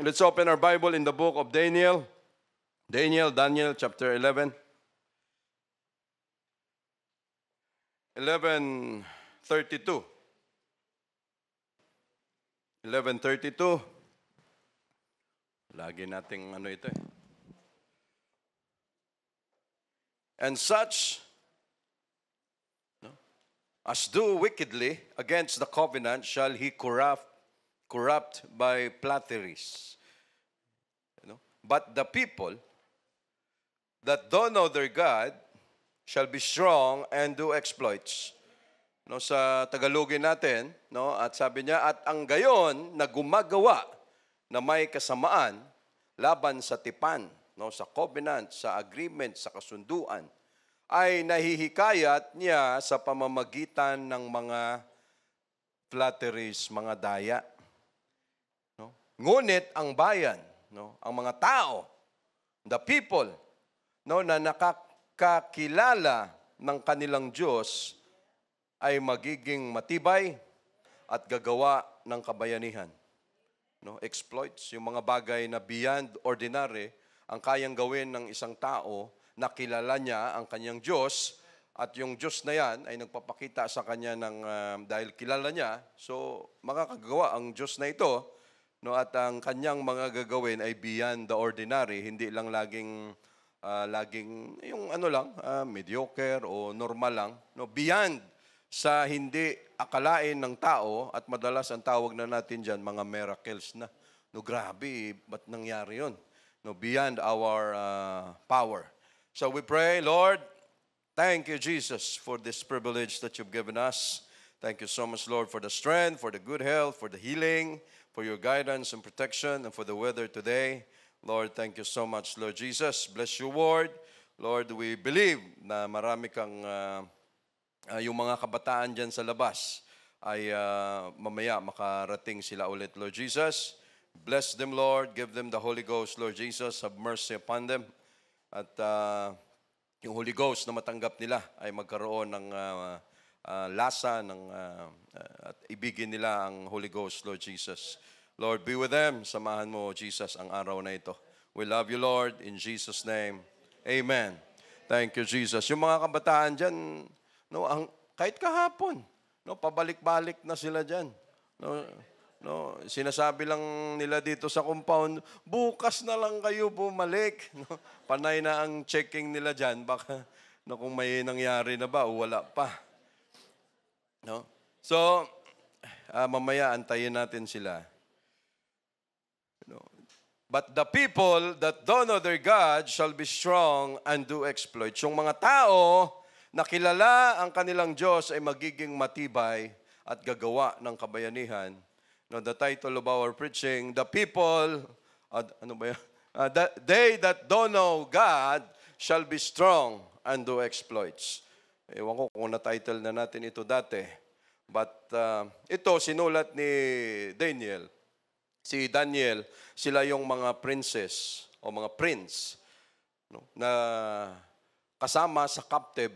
Let's open our Bible in the book of Daniel. Daniel chapter 11. 11:32. 11:32. Lagi nating ito eh. And such as do wickedly against the covenant shall he corrupt by flatteries. But the people that don't know their God shall be strong and do exploits. Sa Tagalogin natin, at sabi niya, at ang gayon na gumagawa na may kasamaan laban sa tipan, sa covenant, sa agreement, sa kasunduan, ay nahihikayat niya sa pamamagitan ng mga flatteries, mga daya. Ngunit ang bayan, ang mga tao, the people, na nakakakilala ng kanilang Diyos ay magiging matibay at gagawa ng kabayanihan. Exploits, yung mga bagay na beyond ordinary, ang kayang gawin ng isang tao na kilala niya ang kanyang Diyos at yung Diyos na yan ay nagpapakita sa kanya ng dahil kilala niya, so makakagawa ang Diyos na ito, at ang kanyang mga gagawin ay beyond the ordinary, hindi lang laging yung mediocre o normal lang, beyond sa hindi akalain ng tao, at madalas ang tawag na natin dyan, mga miracles na. Grabe, ba't nangyari yun? Beyond our power. So we pray, Lord, thank you, Jesus, for this privilege that you've given us. Thank you so much, Lord, for the strength, for the good health, for the healing, for your guidance and protection, and for the weather today. Lord, thank you so much, Lord Jesus. Bless your word. Lord, we believe na marami kang yung mga kabataan dyan sa labas ay mamaya makarating sila ulit, Lord Jesus. Bless them, Lord. Give them the Holy Ghost, Lord Jesus. Have mercy upon them. At yung Holy Ghost na matanggap nila ay magkaroon ng lasa at ibigin nila ang Holy Ghost, Lord Jesus. Lord, be with them. Samahan mo, Jesus, ang araw na ito. We love you, Lord. In Jesus' name, amen. Thank you, Jesus. Yung mga kabataan dyan, kahit kahapon, pabalik-balik na sila dyan. Sinasabi lang nila dito sa compound, bukas na lang kayo bumalik. Panay na ang checking nila dyan. Baka kung may nangyari na ba o wala pa. So, mamaya antayin natin sila. But the people that don't know their God shall be strong and do exploits. Yung mga tao na kilala ang kanilang Diyos ay magiging matibay at gagawa ng kabayanihan. The title of our preaching, the people, they that don't know God shall be strong and do exploits. Ewan ko kung na-title na natin ito dati. But ito, sinulat ni Daniel. Si Daniel, sila yung mga princess o mga prince na kasama sa captive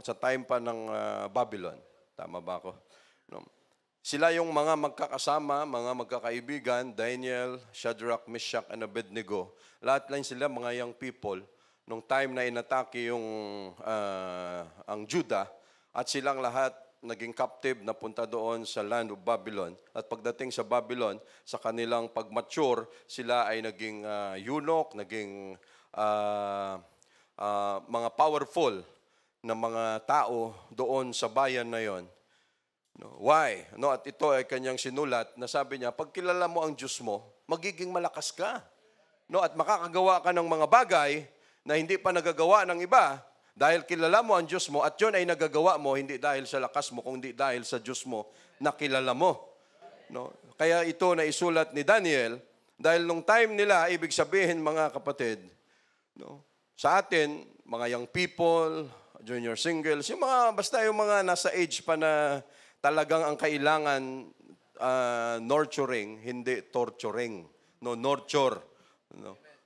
sa time pa ng Babylon. Tama ba ako? Sila yung mga magkakasama, mga magkakaibigan, Daniel, Shadrach, Meshach, and Abednego. Lahat lang sila mga young people nung time na inatake yung ang Judah, at silang lahat naging captive, napunta doon sa land of Babylon. At pagdating sa Babylon, sa kanilang pag-mature, sila ay naging eunuch, naging mga powerful na mga tao doon sa bayan na yon. Why? At ito ay kanyang sinulat na sabi niya, pag kilala mo ang Diyos mo, magiging malakas ka. At makakagawa ka ng mga bagay na hindi pa nagagawa ng iba, dahil kilala mo ang Diyos mo, at yun ay nagagawa mo, hindi dahil sa lakas mo, kundi dahil sa Diyos mo na kilala mo. Kaya ito na isulat ni Daniel, dahil nung time nila, ibig sabihin mga kapatid, sa atin, mga young people, junior singles, basta yung mga nasa age pa na talagang ang kailangan nurturing, hindi torturing. Nurture.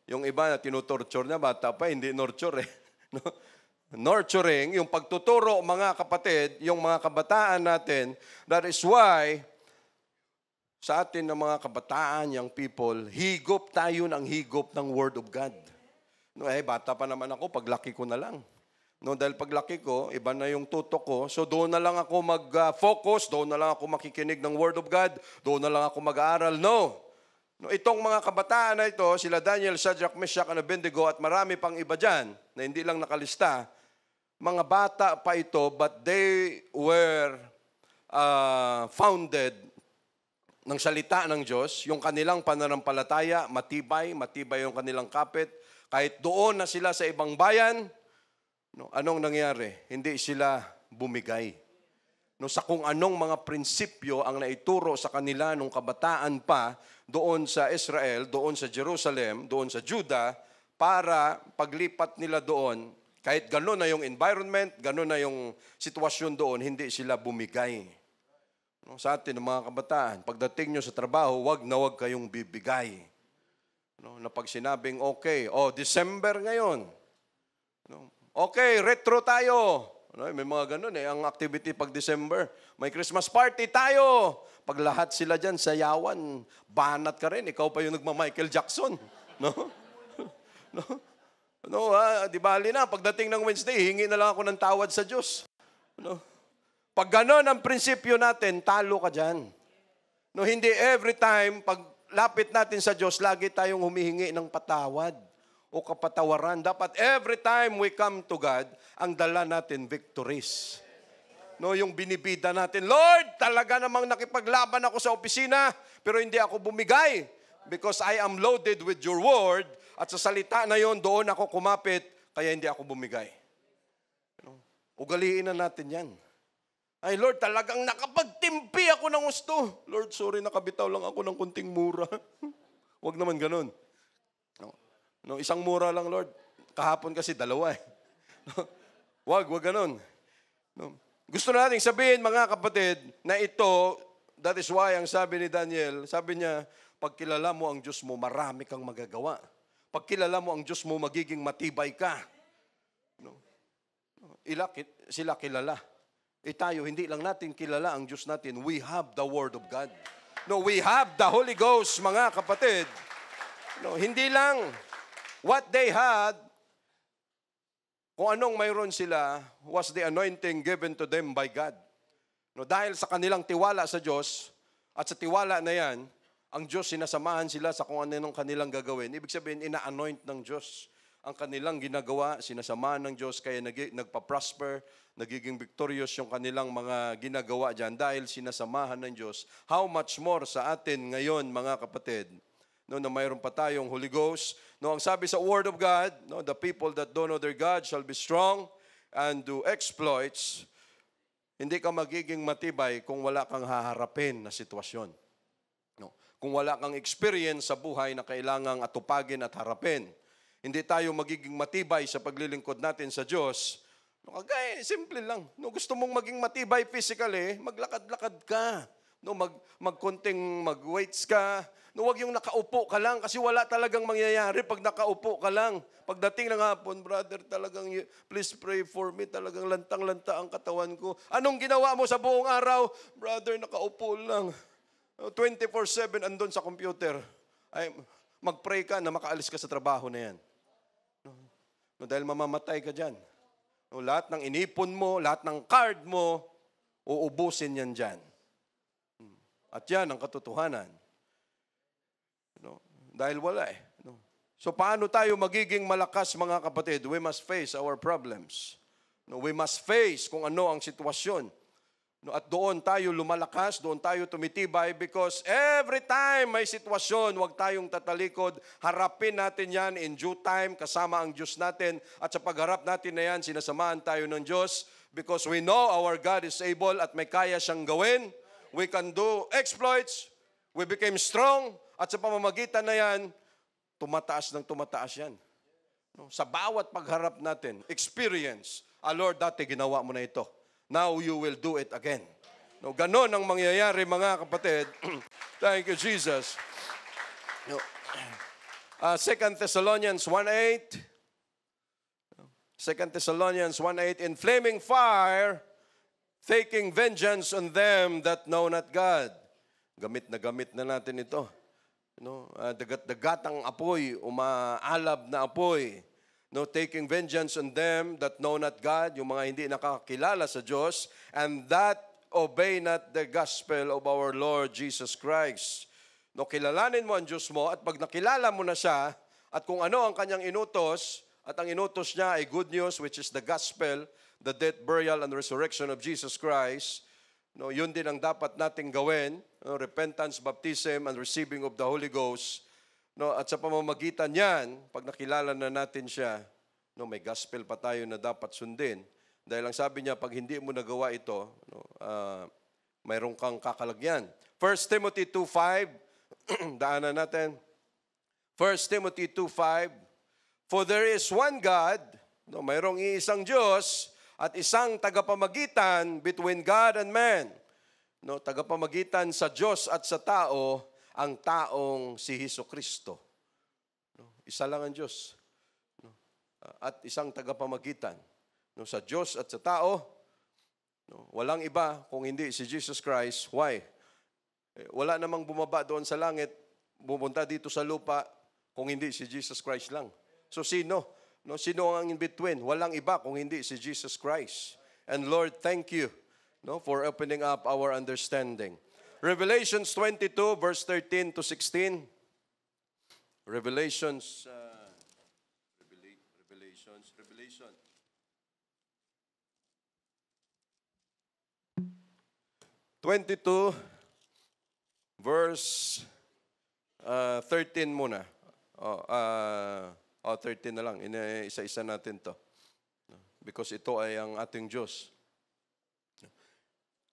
Yung iba na tinutorture na bata pa, hindi nurture eh. Nurturing, yung pagtuturo, mga kapatid, yung mga kabataan natin. That is why sa atin ng mga kabataan, young people, higop tayo ng higop ng Word of God. No, bata pa naman ako, paglaki ko na lang. No, dahil paglaki ko, iba na yung tutok ko. So doon na lang ako mag-focus, doon na lang ako makikinig ng Word of God, doon na lang ako mag-aaral. No, itong mga kabataan na ito, sila Daniel, Shadrach, Meshach, and Abednego, at marami pang iba dyan, na hindi lang nakalista, mga bata pa ito, but they were founded ng salita ng Diyos, yung kanilang pananampalataya, matibay yung kanilang kapit. Kahit doon na sila sa ibang bayan, anong nangyari? Hindi sila bumigay. Sa kung anong mga prinsipyo ang naituro sa kanila nung kabataan pa, doon sa Israel, doon sa Jerusalem, doon sa Judah, para paglipat nila doon, kahit gano'n na yung environment, gano'n na yung sitwasyon doon, hindi sila bumigay. Sa atin, mga kabataan, pagdating nyo sa trabaho, wag na wag kayong bibigay. Na pag sinabing, okay, December ngayon. Okay, retro tayo. May mga ganun ang activity pag December. May Christmas party tayo. Pag lahat sila dyan sayawan, banat ka rin. Ikaw pa yung nagma-Michael Jackson. Di bali na, pagdating ng Wednesday, hingi na lang ako ng tawad sa Diyos. Pag gano'n ang prinsipyo natin, talo ka dyan. Hindi every time, pag lapit natin sa Diyos, lagi tayong humihingi ng patawad o kapatawaran. Dapat every time we come to God, ang dala natin victories. Yung binibida natin, Lord, talaga namang nakipaglaban ako sa opisina, pero hindi ako bumigay because I am loaded with your word. At sa salita na yon, doon ako kumapit, kaya hindi ako bumigay. Ugaliin na natin yan. Ay, Lord, talagang nakapagtimpi ako ng gusto. Lord, sorry, nakabitaw lang ako ng kunting mura. Huwag naman ganun. Isang mura lang, Lord. Kahapon kasi dalawa . Wag ganun. Gusto nating sabihin, mga kapatid, na ito, that is why ang sabi ni Daniel, sabi niya, pag kilala mo ang Diyos mo, marami kang magagawa. Pag kilala mo ang Diyos mo, magiging matibay ka. Sila kilala. Tayo, hindi lang natin kilala ang Diyos natin. We have the Word of God. We have the Holy Ghost, mga kapatid. Hindi lang. What they had, kung anong mayroon sila, was the anointing given to them by God. Dahil sa kanilang tiwala sa Diyos, at sa tiwala na yan, ang Diyos sinasamahan sila sa kung anong kanilang gagawin. Ibig sabihin, ina-anoint ng Diyos ang kanilang ginagawa, sinasamahan ng Diyos, kaya nagpa-prosper, nagiging victorious yung kanilang mga ginagawa dyan dahil sinasamahan ng Diyos. How much more sa atin ngayon, mga kapatid, na mayroon pa tayong Holy Ghost. Ang sabi sa Word of God, the people that don't know their God shall be strong and do exploits. Hindi ka magiging matibay kung wala kang haharapin na sitwasyon. Kung wala kang experience sa buhay na kailangang atupagin at harapin. Hindi tayo magiging matibay sa paglilingkod natin sa Diyos. Simple lang. Gusto mong maging matibay physically, maglakad-lakad ka. Mag-weights ka. Huwag yung nakaupo ka lang kasi wala talagang mangyayari pag nakaupo ka lang. Pagdating ng hapon, brother, talagang please pray for me. Talagang lantang-lanta ang katawan ko. Anong ginawa mo sa buong araw? Brother, nakaupo lang. 24/7 andun sa computer. Mag-pray ka na makaalis ka sa trabaho na yan. Dahil mamamatay ka dyan. Lahat ng inipon mo, lahat ng card mo, uubusin yan dyan. At yan ang katotohanan. Dahil wala . So paano tayo magiging malakas, mga kapatid? We must face our problems. We must face kung ano ang sitwasyon. At doon tayo lumalakas, doon tayo tumitibay because every time may sitwasyon, huwag tayong tatalikod. Harapin natin yan in due time, kasama ang Diyos natin. At sa pagharap natin na yan, sinasamahan tayo ng Diyos because we know our God is able at may kaya siyang gawin. We can do exploits. We became strong. At sa pamamagitan na yan, tumataas yan. Sa bawat pagharap natin, experience, Lord, dati ginawa mo na ito. Now you will do it again. Ganon ang mangyayari, mga kapatid. Thank you, Jesus. 2 Thessalonians 1:8. 2 Thessalonians 1:8. In flaming fire, taking vengeance on them that know not God. gamit na natin ito. No, dagat-dagatang apoy, umaalab na apoy. No, taking vengeance on them that know not God, yung mga hindi nakakilala sa Diyos, and that obey not the gospel of our Lord Jesus Christ. No, kilalanin mo ang Diyos mo, at pag nakilala mo na siya, at kung ano ang kanyang inutos, at ang inutos niya ay good news, which is the gospel, the death, burial, and resurrection of Jesus Christ, no, yun din ang dapat nating gawin, no, repentance, baptism, and receiving of the Holy Ghost. No, at sa pamamagitan niyan, pag nakilala na natin siya, no, may gospel pa tayo na dapat sundin. Dahil ang sabi niya, pag hindi mo nagawa ito, no, mayroon kang kakalagyan. 1 Timothy 2:5, daanan natin. 1 Timothy 2:5, for there is one God, no, mayroong iisang Diyos, at isang tagapamagitan between God and man. No, tagapamagitan sa Diyos at sa tao, ang taong si Hesukristo. No, isa lang ang Diyos. No, at isang tagapamagitan. No, sa Diyos at sa tao, no, walang iba kung hindi si Jesus Christ. Why? Wala namang bumaba doon sa langit, pumunta dito sa lupa, kung hindi si Jesus Christ lang. So sino? No, sino ang in between? Walang iba kung hindi si Jesus Christ. And Lord, thank you, no, for opening up our understanding. Revelations 22, verse 13 to 16. Revelation. 22, verse 13 muna. 13 na lang. Isa-isa natin to. Because ito ay ang ating Diyos.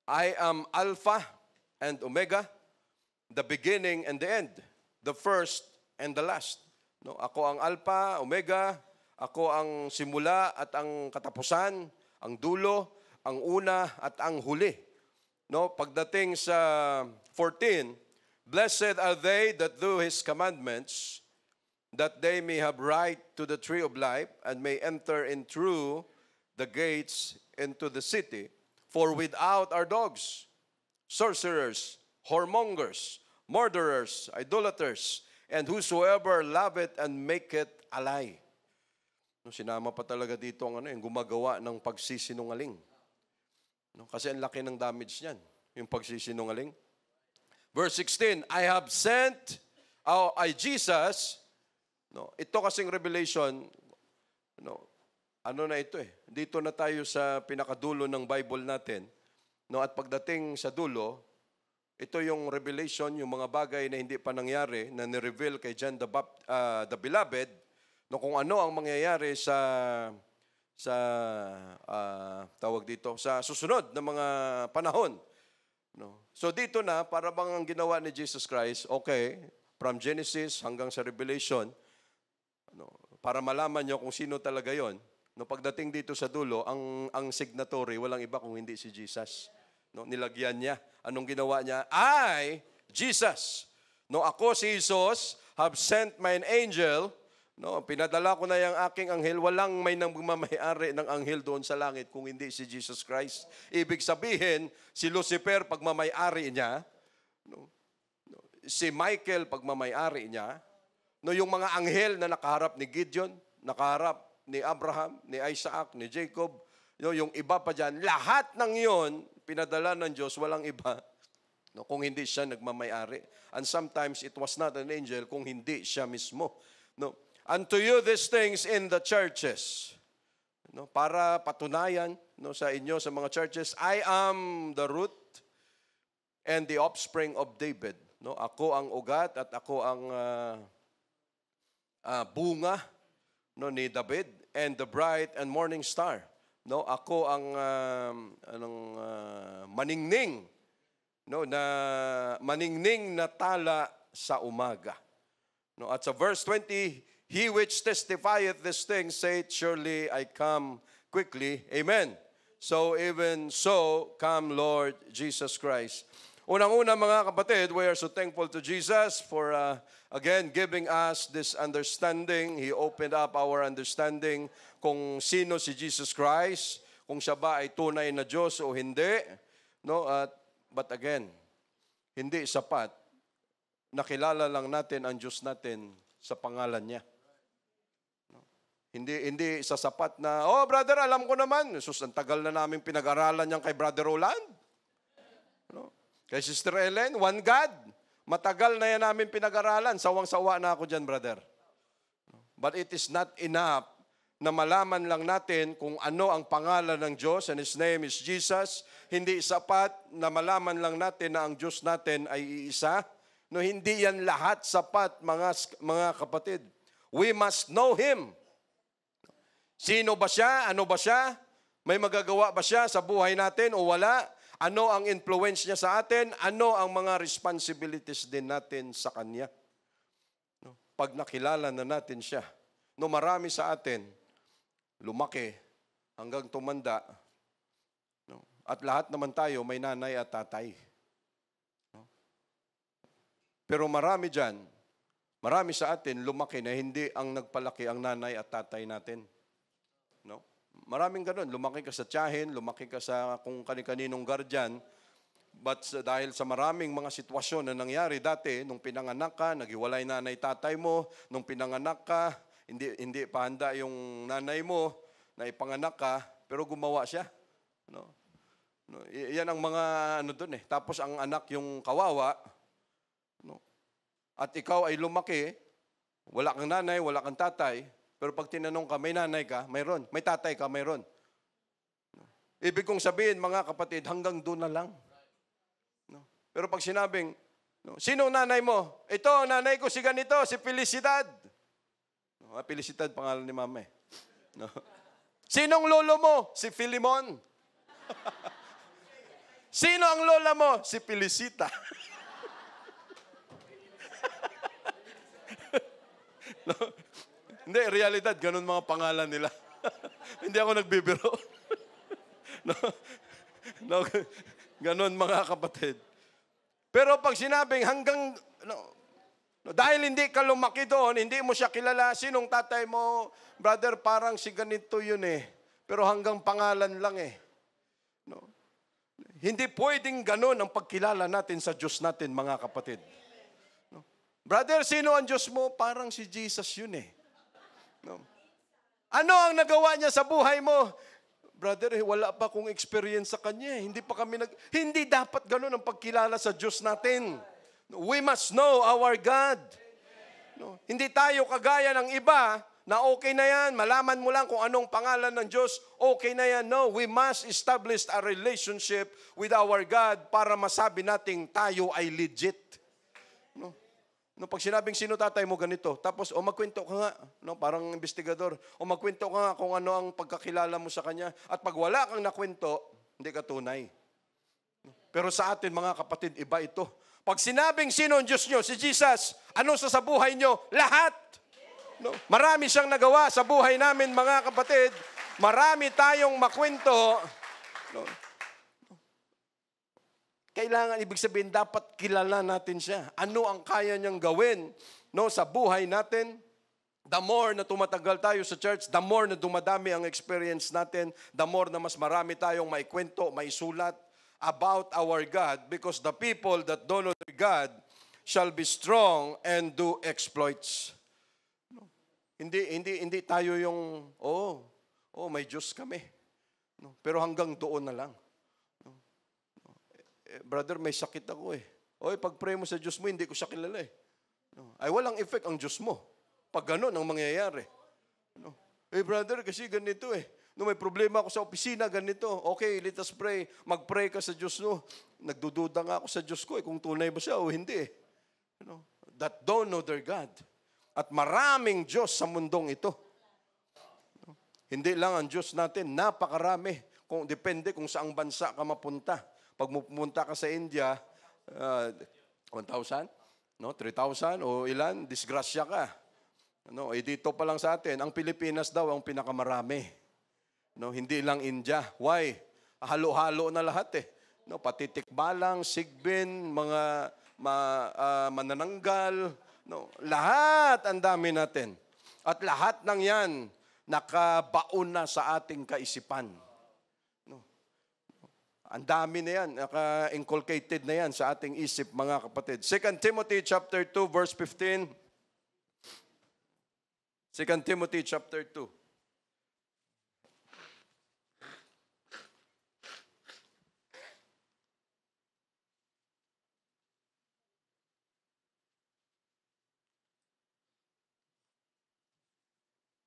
I am Alpha and Omega, the beginning and the end, the first and the last. No, ako ang Alpha, Omega, ako ang simula at ang katapusan, ang dulo, ang una at ang huli. No, pagdating sa 14, blessed are they that do His commandments, that they may have right to the tree of life and may enter in through the gates into the city. For without are dogs, sorcerers, whoremongers, murderers, idolaters, and whosoever loveth and maketh a lie. No, sinama pa talaga dito ang yung gumagawa ng pagsisinungaling. No, kasi ang laki ng damage niyan, yung pagsisinungaling. Verse 16, I have sent, Jesus, no, ito kasing revelation, no, ano na ito dito na tayo sa pinakadulo ng Bible natin. No, at pagdating sa dulo, ito yung revelation, yung mga bagay na hindi pa nangyari, na ni-reveal kay John the Beloved, no, kung ano ang mangyayari sa tawag dito, sa susunod na mga panahon. No. So dito na, para bang ang ginawa ni Jesus Christ, okay, from Genesis hanggang sa Revelation, no, para malaman nyo kung sino talaga yon. No, pagdating dito sa dulo, ang signatory, walang iba kung hindi si Jesus. No, nilagyan niya. Anong ginawa niya? I, Jesus. No, ako si Jesus, have sent mine angel. No, pinadala ko na yung aking anghel. Walang may nagmamayari ng anghel doon sa langit kung hindi si Jesus Christ. Ibig sabihin, si Lucifer pagmamayari niya, no, si Michael pagmamayari niya, no, yung mga anghel na nakaharap ni Gideon, nakaharap ni Abraham, ni Isaac, ni Jacob, yung iba pa dyan, lahat ng yon pinadala ng Diyos, walang iba, no, kung hindi siya nagmamayari. And sometimes it was not an angel kung hindi siya mismo. No. Unto you these things in the churches. No, para patunayan, no, sa inyo, sa mga churches, I am the root and the offspring of David. No, ako ang ugat at ako ang bunga, no, ni David, and the bright and morning star. No, ako ang maningning, no, na maningning na tala sa umaga. No, at sa verse 20, he which testifieth this thing saith, surely I come quickly. Amen. So even so, come Lord Jesus Christ. Unang-una mga kapatid, we are so thankful to Jesus for again giving us this understanding. He opened up our understanding kung sino si Jesus Christ, kung siya ba ay tunay na Diyos o hindi. No, but again, hindi sapat na kilala lang natin ang Diyos natin sa pangalan niya. Hindi sasapat na, oh brother, alam ko naman. Sus, ang tagal na namin pinag-aralan niyan kay Brother Roland. Kay Sister Ellen, one God. Matagal na yan namin pinag-aralan. Sawang-sawa na ako dyan, brother. But it is not enough na malaman lang natin kung ano ang pangalan ng Diyos and His name is Jesus. Hindi sapat na malaman lang natin na ang Diyos natin ay iisa. No, hindi yan lahat sapat, mga kapatid. We must know Him. Sino ba siya? Ano ba siya? May magagawa ba siya sa buhay natin o wala? Ano ang influence niya sa atin? Ano ang mga responsibilities din natin sa Kanya? Pag nakilala na natin siya, marami sa atin, lumaki hanggang tumanda, at lahat naman tayo may nanay at tatay. Pero marami dyan, marami sa atin lumaki na hindi ang nagpalaki ang nanay at tatay natin. No? Maraming ganun. Lumaki ka sa tiyahin, lumaki ka sa kung kani-kaninong guardian. But dahil sa maraming mga sitwasyon na nangyari dati, nung pinanganak ka, naghiwalay nanay tatay mo, nung pinanganak ka, hindi pa handa yung nanay mo na ipanganak ka, pero gumawa siya. No? Yan ang mga doon eh. Tapos ang anak yung kawawa, no? At ikaw ay lumaki, wala kang nanay, wala kang tatay, pero pag tinanong ka, may nanay ka, mayroon. May tatay ka, mayroon. Ibig kong sabihin, mga kapatid, hanggang doon na lang. Pero pag sinabing, sino nanay mo? Ito, nanay ko si ganito, si Felicidad. Felicidad, pangalan ni mama eh. Sinong lolo mo? Si Filimon. Sino ang lola mo? Si Felicita. Hindi, realidad, ganun mga pangalan nila. Hindi ako nagbibiro. Ganun mga kapatid. Pero pag sinabing hanggang, dahil hindi ka lumaki doon, hindi mo siya kilala, sinong tatay mo, brother, parang si ganito yun eh. Pero hanggang pangalan lang eh. No? Hindi pwedeng ganun ang pagkilala natin sa Diyos natin, mga kapatid. No? Brother, sino ang Diyos mo? Parang si Jesus yun eh. No? Ano ang nagawa niya sa buhay mo? Brother, wala pa akong experience sa Kanya. Hindi dapat ganun ang pagkilala sa Diyos natin. We must know our God. No? Hindi tayo kagaya ng iba na okay na yan, malaman mo lang kung anong pangalan ng Diyos, okay na yan. No, we must establish a relationship with our God para masabi nating tayo ay legit. No, pag sinabing sino tatay mo ganito, tapos magkwento ka nga, no, parang investigador, magkwento ka nga kung ano ang pagkakilala mo sa kanya. At pag wala kang nakwento, hindi ka tunay. Pero sa atin mga kapatid, iba ito. Pag sinabing sino ang Diyos nyo, si Jesus, ano sa buhay nyo? Lahat. No? Marami siyang nagawa sa buhay namin mga kapatid. Marami tayong makwento. No? Kailangan, ibig sabihin, dapat kilala natin siya. Ano ang kaya niyang gawin sa buhay natin? The more na tumatagal tayo sa church, the more na dumadami ang experience natin, the more na mas marami tayong maikwento, maisulat about our God, because the people that don't know their God shall be strong and do exploits. Hindi tayo yung, may Diyos kami. Pero hanggang doon na lang. Brother, may sakit ako eh. Pag-pray mo sa Diyos mo, hindi ko siya kilala eh. Ay, walang effect ang Diyos mo. Pag gano'n ang mangyayari. Brother, kasi ganito eh. May problema ako sa opisina, ganito. Okay, let us pray. Mag-pray ka sa Diyos mo. Nagdududa nga ako sa Diyos ko eh, kung tunay ba siya o hindi eh. That don't know their God. At maraming Diyos sa mundong ito. Hindi lang ang Diyos natin, napakarami. Depende kung saang bansa ka mapunta. Pag pumunta ka sa India, 1,000, 3,000 o ilan, disgrasya ka. Dito pa lang sa atin, ang Pilipinas daw ang pinakamarami. Hindi lang India. Why? Halo-halo na lahat eh. Pati tikbalang, sigbin, mga manananggal, lahat ang dami natin. At lahat ng yan, nakabaon na sa ating kaisipan. Ang dami na yan, naka-inculcated na yan sa ating isip, mga kapatid. 2 Timothy chapter 2, verse 15. 2 Timothy chapter 2.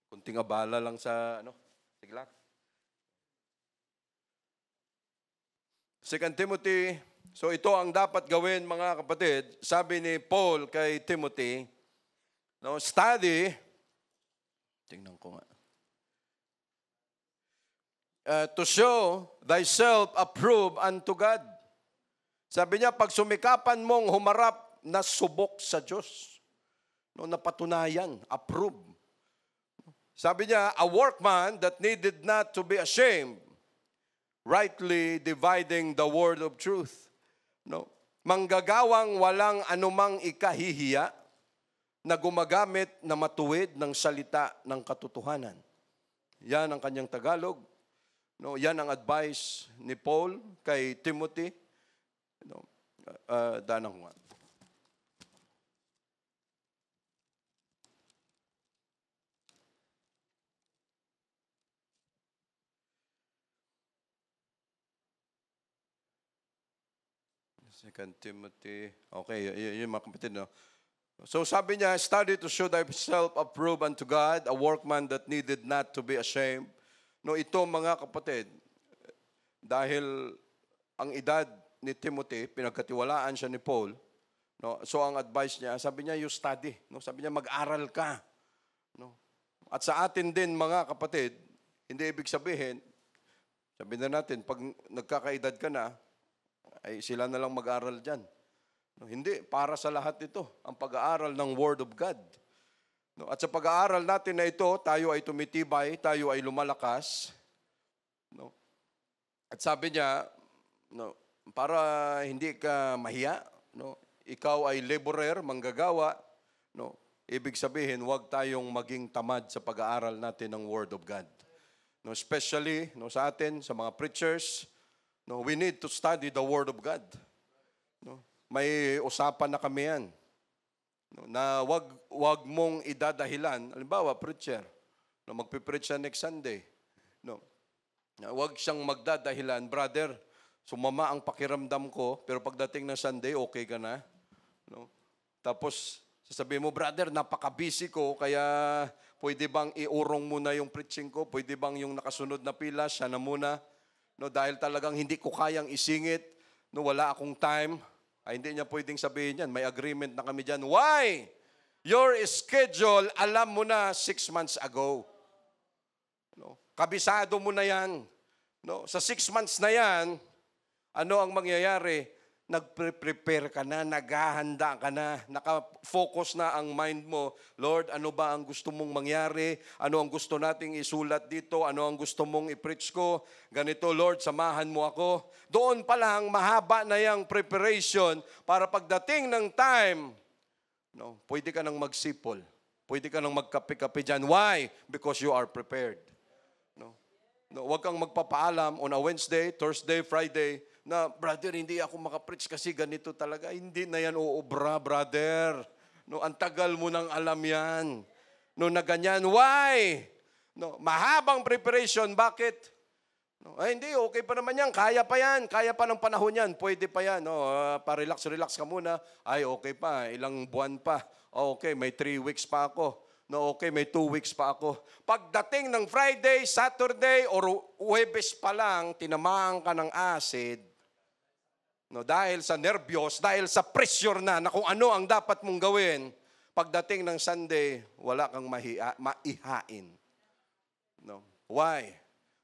Kunting abala lang sa, sige lang. 2 Timothy, so ito ang dapat gawin, mga kapatid. Sabi ni Paul kay Timothy, study, tingnan ko nga, to show thyself approved unto God. Sabi niya, pag sumikapan mong humarap na subok sa Diyos, napatunayan, approved. Sabi niya, a workman that needed not to be ashamed, rightly dividing the word of truth. Manggagawang walang anumang ikahihiya na gumagamit na matuwid ng salita ng katotohanan. Yan ang kanyang Tagalog. Yan ang advice ni Paul kay Timothy. Danang nga. Second Timothy. Okay, yun mga kapatid, So sabi niya, study to show thyself approved unto God, a workman that needed not to be ashamed. Ito mga kapatid, dahil ang edad ni Timothy, pinagkatiwalaan siya ni Paul, so ang advice niya, sabi niya, you study. Sabi niya, mag-aral ka. At sa atin din mga kapatid, hindi ibig sabihin, sabihin na natin, pag nagkakaedad ka na, ay sila na lang mag-aral dyan. Hindi, para sa lahat ito, ang pag-aaral ng Word of God. At sa pag-aaral natin na ito, tayo ay tumitibay, tayo ay lumalakas. At sabi niya, para hindi ka mahiya, ikaw ay laborer, manggagawa, ibig sabihin, huwag tayong maging tamad sa pag-aaral natin ng Word of God. Especially sa atin, sa mga preachers, we need to study the Word of God. May usapan na kami yan. Na wag mong idadahilan. Halimbawa, preacher, magpipreach siya next Sunday. Wag siyang magdadahilan, brother, sumama ang pakiramdam ko, pero pagdating ng Sunday, okay ka na. Tapos, sasabihin mo, brother, napaka-busy ko, kaya pwede bang iurong muna yung preaching ko? Pwede bang yung nakasunod na pila, siya na muna? Dahil talagang hindi ko kayang isingit, wala akong time, ay hindi niya pwedeng sabihin yan. May agreement na kami dyan. Why? Your schedule, alam mo na 6 months ago. Kabisado mo na yan. Sa 6 months na yan, ano ang mangyayari? Nagpe-prepare ka na, naghahanda ka na, nakafocus na ang mind mo. Lord, ano ba ang gusto mong mangyari? Ano ang gusto nating isulat dito? Ano ang gusto mong i-preach ko? Ganito, Lord, samahan mo ako. Doon pa lang, mahaba na yung preparation para pagdating ng time, pwede ka nang magsipol. Pwede ka nang magkape-kape dyan. Why? Because you are prepared. Huwag kang magpapaalam on a Wednesday, Thursday, Friday, na, brother, hindi ako makapreach kasi ganito talaga. Hindi na yan uubra, brother. Ang tagal mo nang alam yan. Na ganyan. Why? Mahabang preparation. Bakit? Ay, hindi, okay pa naman yan. Kaya pa yan. Kaya pa ng panahon yan. Pwede pa yan. Pa-relax ka muna. Ay, okay pa. Ilang buwan pa. Okay, may 3 weeks pa ako. Okay, may 2 weeks pa ako. Pagdating ng Friday, Saturday, or Huwebes pa lang, tinamaan ka ng acid, dahil sa nervyos, dahil sa pressure na kung ano ang dapat mong gawin, pagdating ng Sunday, wala kang maihain. Why?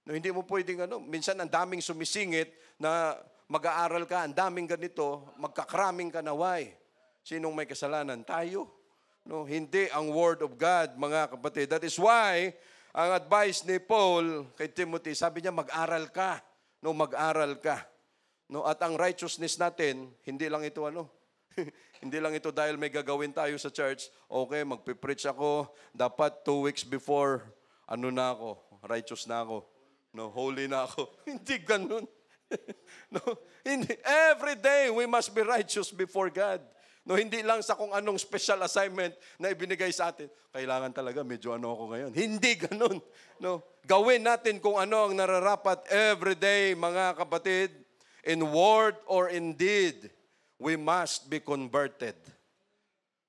Hindi mo pwedeng minsan ang daming sumisingit na mag-aaral ka, ang daming ganito, magkakraming ka na. Why? Sinong may kasalanan? Tayo. Hindi ang Word of God, mga kapatid. That is why, ang advice ni Paul kay Timothy, sabi niya, mag-aral ka. Mag-aral ka. At ang righteousness natin, hindi lang ito hindi lang ito dahil may gagawin tayo sa church. Okay, magpipreach ako. Dapat 2 weeks before, na ako? Righteous na ako. Holy na ako. Hindi ganun. No, hindi, every day we must be righteous before God. No, hindi lang sa kung anong special assignment na ibinigay sa atin. Kailangan talaga, medyo ano ako ngayon. Hindi ganun. No, gawin natin kung ano ang nararapat every day, mga kapatid. In word or in deed, we must be converted.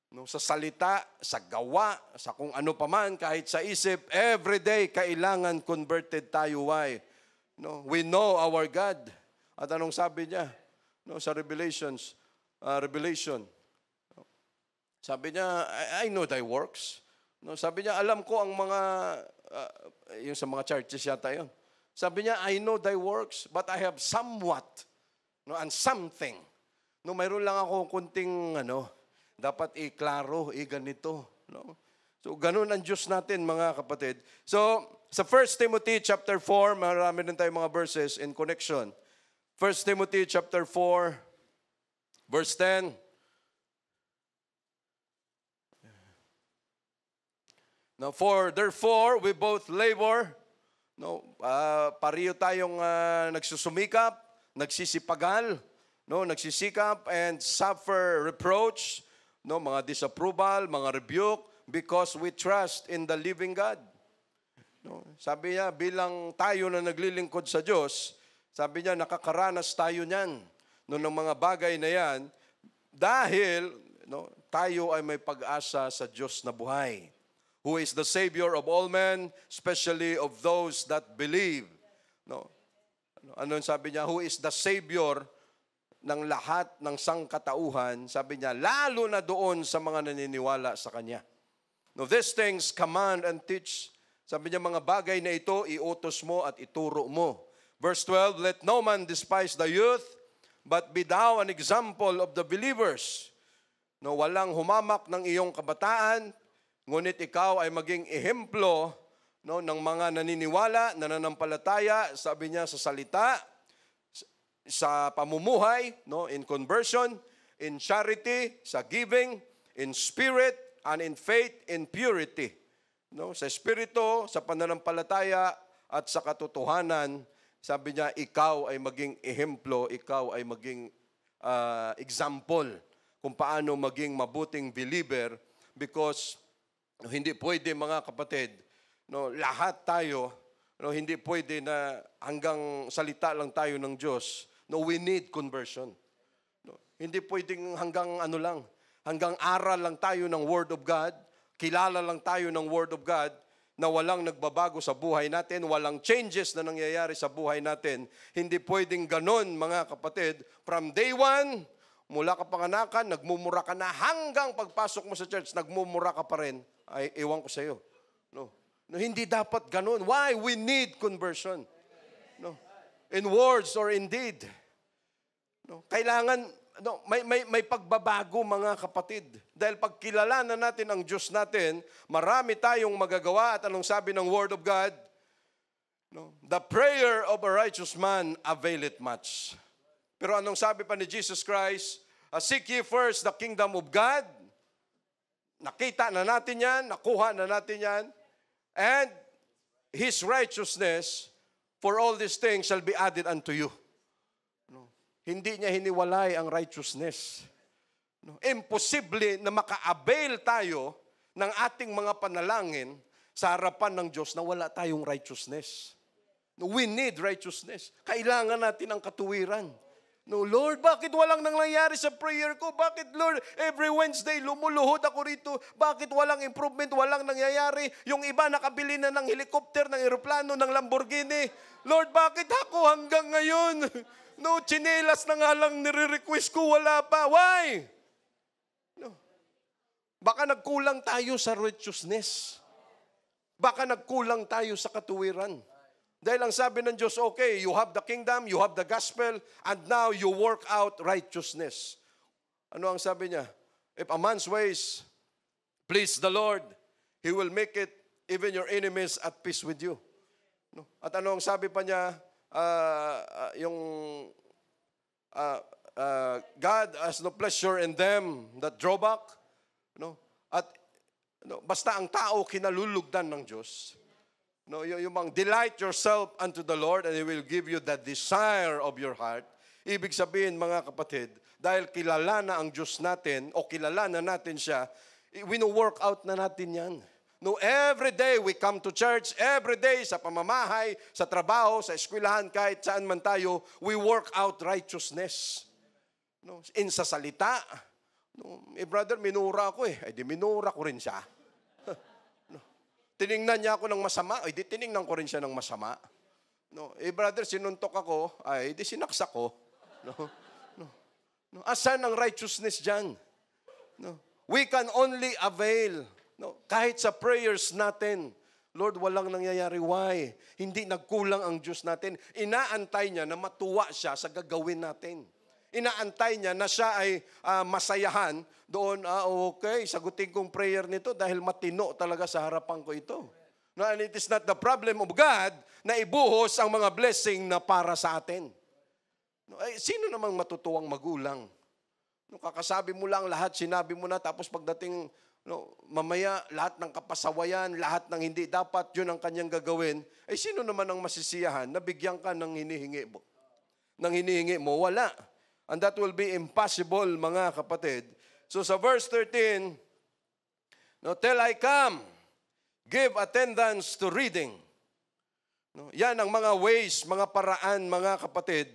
No, sa salita, sa gawa, sa kung ano paman, kahit sa isip, every day kailangan converted tayo. Why? No, we know our God. At anong sabi niya? No, sa Revelation, sabi niya, I know thy works. No, sabi niya, alam ko ang mga, yung sa mga churches yata yun. Sabi niya, I know thy works, but I have somewhat, no, and something. No, mayroon lang ako kunting, dapat iklaro, ganito. No? So, ganun ang Diyos natin, mga kapatid. So, sa 1 Timothy chapter 4, marami din tayong mga verses in connection. 1 Timothy chapter 4, verse 10. Now, therefore, we both labor. No, pareho tayong nagsusumikap, nagsisipagal, no, nagsisikap and suffer reproach, no, mga disapproval, mga rebuke, because we trust in the living God. No, sabi niya, bilang tayo na naglilingkod sa Diyos, sabi niya, nakakaranas tayo niyan, no, ng mga bagay na yan, dahil no, tayo ay may pag-asa sa Diyos na buhay, who is the Savior of all men, especially of those that believe. No? Ano sabi niya? Who is the Savior ng lahat ng sangkatauhan, sabi niya, lalo na doon sa mga naniniwala sa Kanya. No, these things command and teach. Sabi niya, mga bagay na ito, iutos mo at ituro mo. Verse 12, let no man despise the youth, but be thou an example of the believers. No, walang humamak ng iyong kabataan, ngunit ikaw ay maging ehemplo, no, ng mga naniniwala, nananampalataya, sabi niya, sa salita, sa pamumuhay, no, in conversion, in charity, sa giving, in spirit, and in faith, in purity. No, sa espiritu, sa pananampalataya, at sa katotohanan, sabi niya, ikaw ay maging ehemplo, ikaw ay maging example kung paano maging mabuting believer, because hindi pwede, mga kapatid, no, lahat tayo, no, hindi pwede na hanggang salita lang tayo ng Diyos. No, we need conversion. No, hindi pwedeng hanggang aral lang tayo ng Word of God, kilala lang tayo ng Word of God, na walang nagbabago sa buhay natin, walang changes na nangyayari sa buhay natin. Hindi pwedeng ganon, mga kapatid. From day one, mula kapanganakan, nagmumura ka na, hanggang pagpasok mo sa church, nagmumura ka pa rin. Ay, ewan ko sa iyo. No, hindi dapat ganon. Why? We need conversion. No, in words or in deed. No, kailangan, no, may pagbabago, mga kapatid. Dahil pag kilalanan natin ang Diyos natin, marami tayong magagawa. At anong sabi ng Word of God? No, the prayer of a righteous man availeth much. Pero anong sabi pa ni Jesus Christ? Seek ye first the kingdom of God. Nakita na natin yan, nakuha na natin yan. And His righteousness, for all these things shall be added unto you. No. Hindi niya hiniwalay ang righteousness. No. Imposible na maka-avail tayo ng ating mga panalangin sa harapan ng Diyos na wala tayong righteousness. No, we need righteousness. Kailangan natin ang katuwiran. No, Lord, bakit walang nangyayari sa prayer ko? Bakit, Lord, every Wednesday lumuluhod ako rito? Bakit walang improvement, walang nangyayari? Yung iba nakabili na ng helicopter, ng eroplano, ng Lamborghini. Lord, bakit ako hanggang ngayon? No, tsinelas na nga lang nire-request ko, wala pa. Why? No. Baka nagkulang tayo sa righteousness. Baka nagkulang tayo sa katuwiran. Dahil ang sabi ng Diyos, okay, you have the kingdom, you have the gospel, and now you work out righteousness. Ano ang sabi niya? If a man's ways please the Lord, He will make it even your enemies at peace with you. No? At ano ang sabi pa niya? God has no pleasure in them that draw back. No? At basta ang tao kinalulugdan ng Diyos. No, yung bang delight yourself unto the Lord and He will give you the desire of your heart. Ibig sabihin, mga kapatid, dahil kilala na ang Diyos natin o kilala na natin siya, wino-work out na natin yan. No, every day we come to church, every day sa pamamahay, sa trabaho, sa eskwelahan, kahit saan man tayo, we work out righteousness. No, sa salita. No, brother, minura ako eh. Ay di minura ko rin siya. Tiningnan niya ako ng masama, ay di tiningnan ko rin siya ng masama. No, brother, sinuntok ako, ay di sinaksak ko. No, no, no. Asan ang righteousness dyan? No. We can only avail. No, kahit sa prayers natin, Lord, walang nangyayari. Why? Hindi nagkulang ang Diyos natin. Inaantay niya na matuwa siya sa gagawin natin. Inaantay niya na siya ay masayahan doon, okay, sagutin kong prayer nito dahil matino talaga sa harapan ko ito. No, and it is not the problem of God na ibuhos ang mga blessing na para sa atin. No, sino namang matutuwang magulang? No, kakasabi mo lang lahat, sinabi mo na, tapos pagdating, mamaya lahat ng kapasawayan, lahat ng hindi dapat, yun ang kanyang gagawin. Sino naman ang masisiyahan? Nabigyan ka ng hinihingi mo. Nang hinihingi mo, wala. And that will be impossible, mga kapatid. So sa verse 13, till I come, give attendance to reading. No, yan ang mga ways, mga paraan, mga kapatid,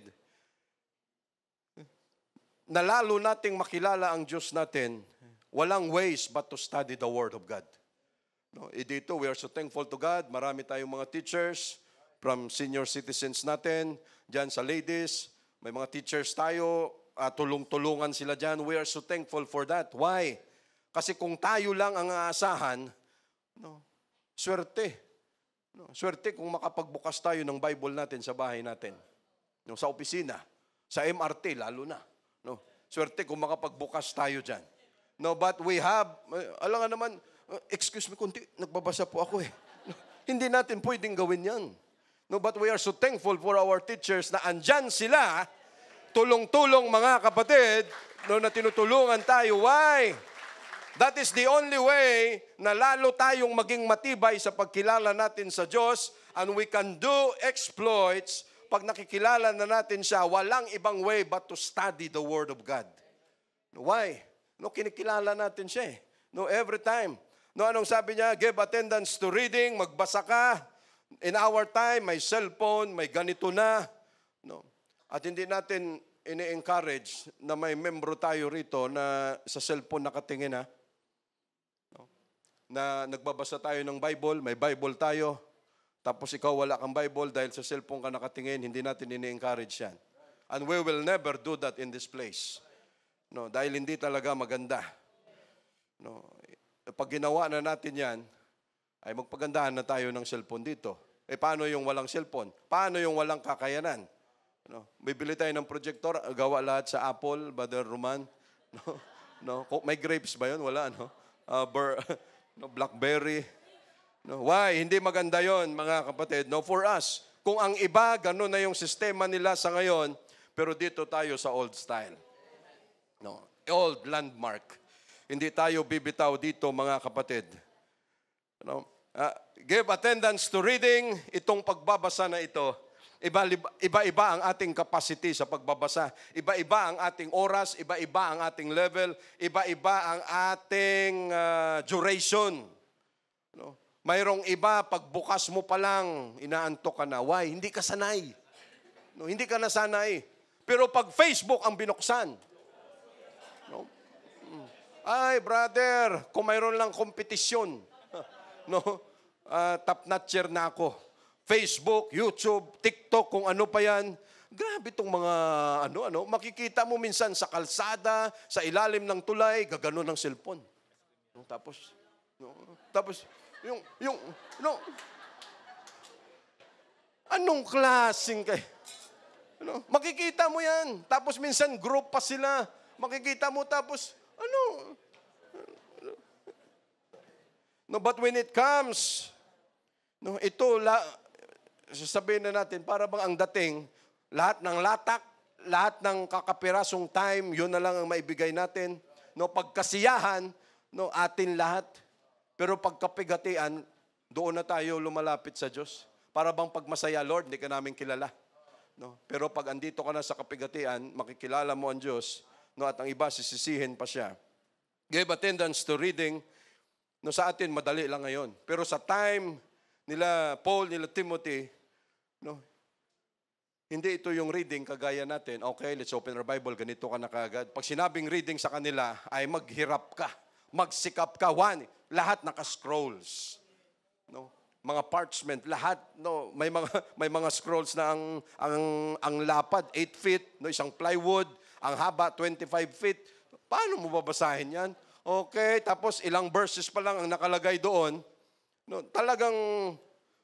na lalo nating makilala ang Diyos natin. Walang ways but to study the Word of God. No, dito, we are so thankful to God. Marami tayong mga teachers from senior citizens natin, dyan sa ladies. May mga teachers tayo, tulong-tulungan sila dyan. We are so thankful for that. Why? Kasi kung tayo lang ang aasahan, swerte. Swerte kung makapagbukas tayo ng Bible natin sa bahay natin. Sa opisina, sa MRT lalo na. Swerte kung makapagbukas tayo dyan. But we have, alam nga naman, excuse me kunti, nagbabasa po ako eh. Hindi natin pwedeng gawin yan. But we are so thankful for our teachers na andyan sila, tulong-tulong mga kapatid, na tinutulungan tayo. Why? That is the only way na lalo tayong maging matibay sa pagkilala natin sa Diyos, and we can do exploits. Pag nakikilala na natin siya, walang ibang way but to study the Word of God. Why? Kinikilala natin siya eh. Every time. Anong sabi niya? Give attendance to reading, magbasa ka. In our time, may cellphone, may ganito na. At hindi natin ini-encourage na may membro tayo rito na sa cellphone nakatingin ha. Na nagbabasa tayo ng Bible, may Bible tayo, tapos ikaw wala kang Bible dahil sa cellphone ka nakatingin, hindi natin ini-encourage yan. And we will never do that in this place. Dahil hindi talaga maganda. Pag ginawa na natin yan, ay magpagandahan na tayo ng cellphone dito. Paano yung walang cellphone? Paano yung walang kakayanan? Bibili tayo ng projector, gawa lahat sa Apple, Brother Roman. May grapes ba yun? Wala, Blackberry. Why? Hindi maganda yon mga kapatid. For us, kung ang iba, ganun na yung sistema nila sa ngayon, pero dito tayo sa old style. Old landmark. Hindi tayo bibitaw dito, mga kapatid. Give attendance to reading. Itong pagbabasa na ito, iba-iba ang ating capacity sa pagbabasa. Iba-iba ang ating oras, iba-iba ang ating level, iba-iba ang ating duration. Mayroong iba, pagbukas mo pa lang, inaantok ka na. Why? Hindi ka sanay. Hindi ka nasanay. Pero pag Facebook ang binuksan, ay, brother, kung mayroon lang kompetisyon, top-notcher na ako. Facebook, YouTube, TikTok, kung ano pa yan. Grabe itong mga makikita mo minsan sa kalsada, sa ilalim ng tulay, gagano ng cellphone. Tapos, anong klaseng kayo? Makikita mo yan. Tapos minsan group pa sila. Makikita mo tapos, but when it comes, sasabihin na natin, para bang ang dating, lahat ng latak, lahat ng kakapirasong time, yun na lang ang maibigay natin. Pagkasiyahan, atin lahat. Pero pagkapigatian, doon na tayo lumalapit sa Diyos. Para bang pag masaya, Lord, hindi ka namin kilala. No? Pero pag andito ka na sa kapigatian, makikilala mo ang Diyos, no? At ang iba, sisisihin pa siya. Give attendance to reading. No, sa atin, madali lang ngayon. Pero sa time nila Paul, nila Timothy, no, hindi ito yung reading kagaya natin. Okay, let's open our Bible, ganito ka na kaagad. Pag sinabing reading sa kanila, ay maghirap ka, magsikap ka. Lahat naka-scrolls. No? Mga parchment, lahat, no, may mga scrolls na ang lapad 8 feet, no, isang plywood, ang haba 25 feet. Paano mo babasahin 'yan? Okay, tapos ilang verses pa lang ang nakalagay doon. No, talagang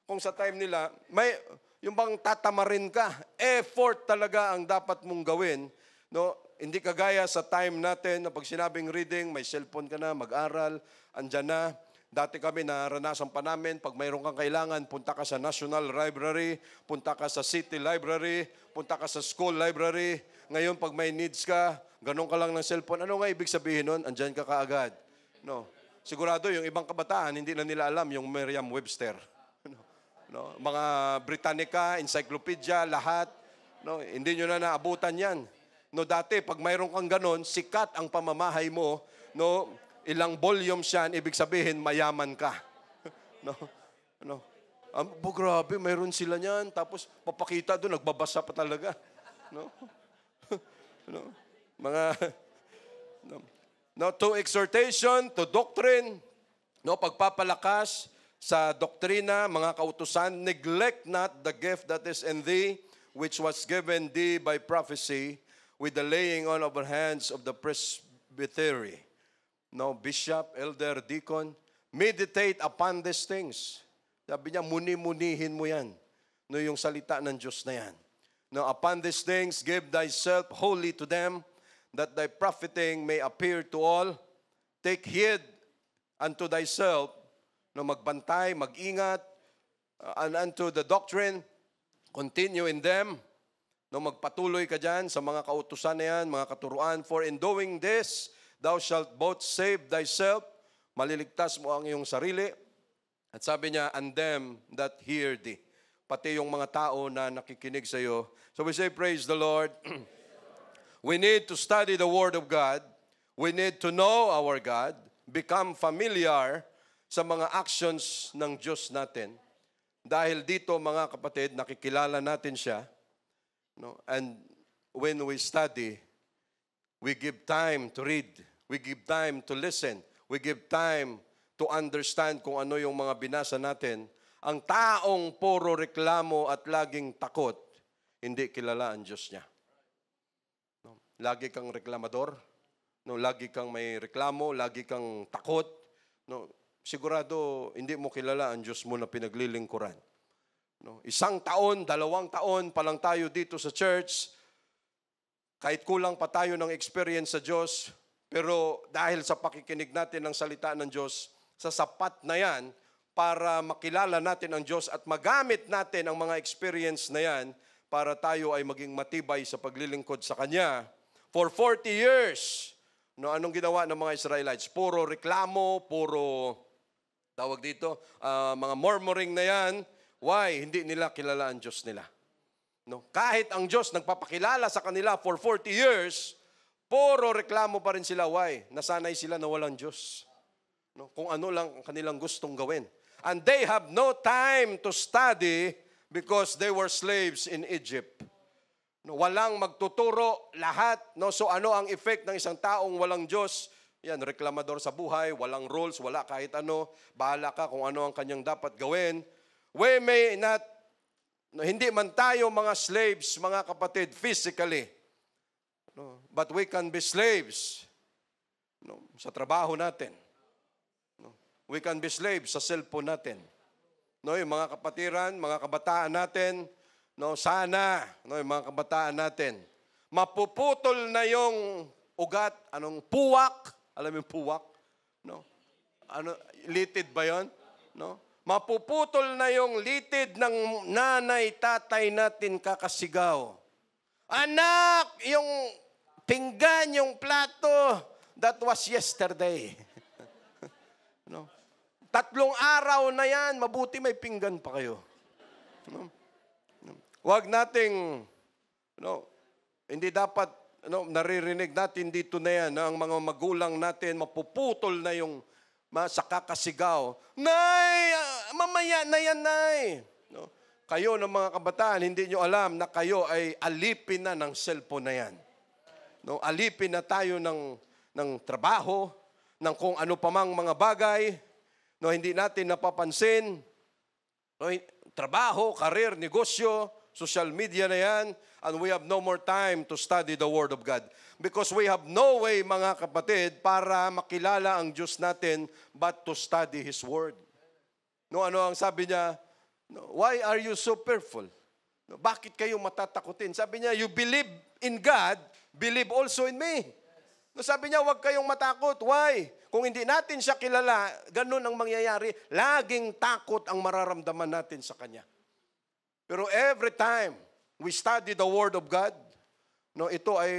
kung sa time nila, may yung bang tatamarin ka, effort talaga ang dapat mong gawin, no? Hindi kagaya sa time natin na pag sinabing reading, may cellphone ka na, mag-aral, andyan na. Dati kami, naranasan pa namin, pag mayroon kang kailangan, punta ka sa National Library, punta ka sa City Library, punta ka sa School Library. Ngayon, pag may needs ka, ganun ka lang ng cellphone. Ano nga ibig sabihin nun? Andyan ka kaagad. No. Sigurado, yung ibang kabataan, hindi na nila alam yung Merriam-Webster. No. Mga Britannica, Encyclopedia, lahat. No. Hindi nyo na naabutan yan. No, dati, pag mayroon kang ganun, sikat ang pamamahay mo, no, ilang volumes yan, ibig sabihin, mayaman ka. No? No? Grabe, mayroon sila niyan. Tapos, papakita doon, nagbabasa pa talaga. No? No? Mga, no, to exhortation, to doctrine, no, pagpapalakas sa doktrina, mga kautusan, neglect not the gift that is in thee, which was given thee by prophecy, with the laying on of the hands of the presbytery. No, bishop, elder, deacon, meditate upon these things. Sabi niya, muni-munihin mo yan. No, yung salita ng Diyos na yan. No, upon these things, give thyself wholly to them, that thy profiting may appear to all. Take heed unto thyself, no, magbantay, mag-ingat, and unto the doctrine, continue in them. No, magpatuloy ka dyan sa mga kautusan na yan, mga katuruan. For in doing this, thou shalt both save thyself, maliligtas mo ang iyong sarili. At sabi niya, and them that hear thee. Pati yung mga tao na nakikinig sa iyo. So we say, praise the Lord. We need to study the Word of God. We need to know our God. Become familiar sa mga actions ng Diyos natin. Dahil dito, mga kapatid, nakikilala natin siya. No? And when we study, we give time to read. We give time to listen. We give time to understand kung ano yung mga binasa natin. Ang taong puro reklamo at laging takot, hindi kilala ang Diyos niya. No? Lagi kang reklamador, no? Lagi kang may reklamo, lagi kang takot. No? Sigurado, hindi mo kilala ang Diyos mo na pinaglilingkuran. No? 1 taon, 2 taon pa lang tayo dito sa church, kahit kulang pa tayo ng experience sa Diyos, pero dahil sa pakikinig natin ng salita ng Diyos, sasapat na yan para makilala natin ang Diyos at magamit natin ang mga experience na yan para tayo ay maging matibay sa paglilingkod sa Kanya. For 40 years, no, anong ginawa ng mga Israelites? Puro reklamo, puro, tawag dito, mga murmuring na yan. Why? Hindi nila kilala ang Diyos nila. No? Kahit ang Diyos nagpapakilala sa kanila for 40 years, puro reklamo pa rin sila. Why? Nasanay sila na walang Diyos. No? Kung ano lang ang kanilang gustong gawin. And they have no time to study because they were slaves in Egypt. No? Walang magtuturo lahat. No? So ano ang effect ng isang taong walang Diyos? Yan, reklamador sa buhay, walang rules, wala kahit ano. Bahala ka kung ano ang kanyang dapat gawin. We may not, no, hindi man tayo mga slaves, mga kapatid, physically. No, but we can be slaves, no, sa trabaho natin. No, we can be slaves sa cellphone natin. No, yung mga kapatiran, mga kabataan natin, no, sana, no, yung mga kabataan natin, mapuputol na yung ugat, anong puwak, alam mo yung puwak? No? Ano, litid ba yun? No? Mapuputol na yung litid ng nanay, tatay natin kakasigaw. Anak, yung pinggan, yung plato, that was yesterday. No? 3 araw na yan, mabuti may pinggan pa kayo. No? Huwag nating, hindi dapat, naririnig natin dito na yan, ang mga magulang natin, mapuputol na yung sa kakasigaw. Nay, mamaya na yan, Nay. No? Kayo ng mga kabataan, hindi nyo alam na kayo ay alipin na ng cellphone na yan. No? Alipin na tayo ng trabaho, ng kung ano pa mang mga bagay, no, hindi natin napapansin. No, trabaho, karir, negosyo, social media na yan, and we have no more time to study the Word of God. Because we have no way, mga kapatid, para makilala ang Diyos natin but to study His Word. No, ano ang sabi niya? No, why are you so fearful? No, bakit kayo matatakutin? Sabi niya, you believe in God, believe also in me. No, sabi niya, huwag kayong matakot. Why? Kung hindi natin siya kilala, ganun ang mangyayari. Laging takot ang mararamdaman natin sa Kanya. Pero every time we study the Word of God, no, ito ay,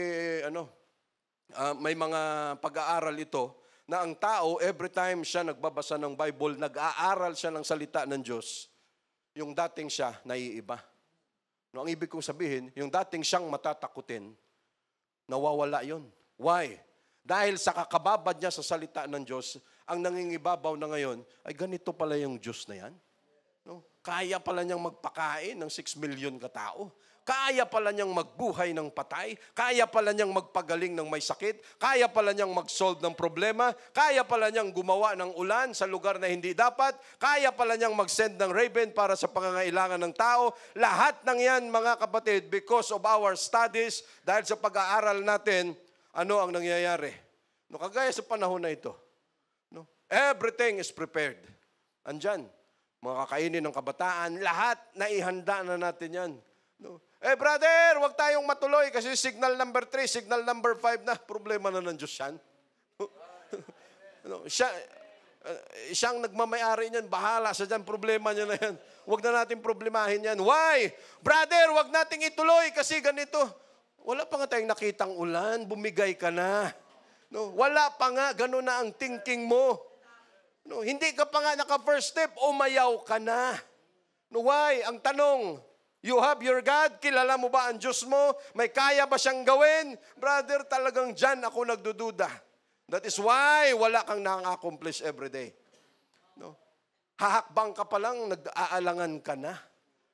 may mga pag-aaral ito, na ang tao, every time siya nagbabasa ng Bible, nag-aaral siya ng salita ng Diyos, yung dating siya, naiiba. No, ang ibig kong sabihin, yung dating siyang matatakutin, nawawala yun. Why? Dahil sa kakababad niya sa salita ng Diyos, ang nangingibabaw na ngayon, ay ganito pala yung Diyos na yan. No? Kaya pala niyang magpakain ng 6 million katao. Kaya pala niyang magbuhay ng patay. Kaya pala niyang magpagaling ng may sakit. Kaya pala niyang mag-solve ng problema. Kaya pala niyang gumawa ng ulan sa lugar na hindi dapat. Kaya pala niyang mag-send ng raven para sa pangangailangan ng tao. Lahat ng yan, mga kapatid, because of our studies, dahil sa pag-aaral natin, ano ang nangyayari? No, kagaya sa panahon na ito, no, everything is prepared. Andyan, mga kakainin ng kabataan, lahat naihanda na natin yan. No. Brother, huwag tayong matuloy kasi signal number 3, signal number 5 na, problema na ng Diyos yan. No, siyang nagmamayari niyan, bahala sa dyan, problema niya na yan. Huwag na natin problemahin yan. Why? Brother, huwag nating ituloy kasi ganito. Wala pa nga tayong nakitang ulan, bumigay ka na. No, wala pa nga, gano'n na ang thinking mo. No, hindi ka pa nga naka-first step, umayaw ka na. No, why? Ang tanong, you have your God, kilala mo ba ang Diyos mo? May kaya ba siyang gawin? Brother, talagang dyan ako nagdududa. That is why wala kang nang-accomplish every day. No? Hahakbang ka pa lang, nag-aalangan ka na.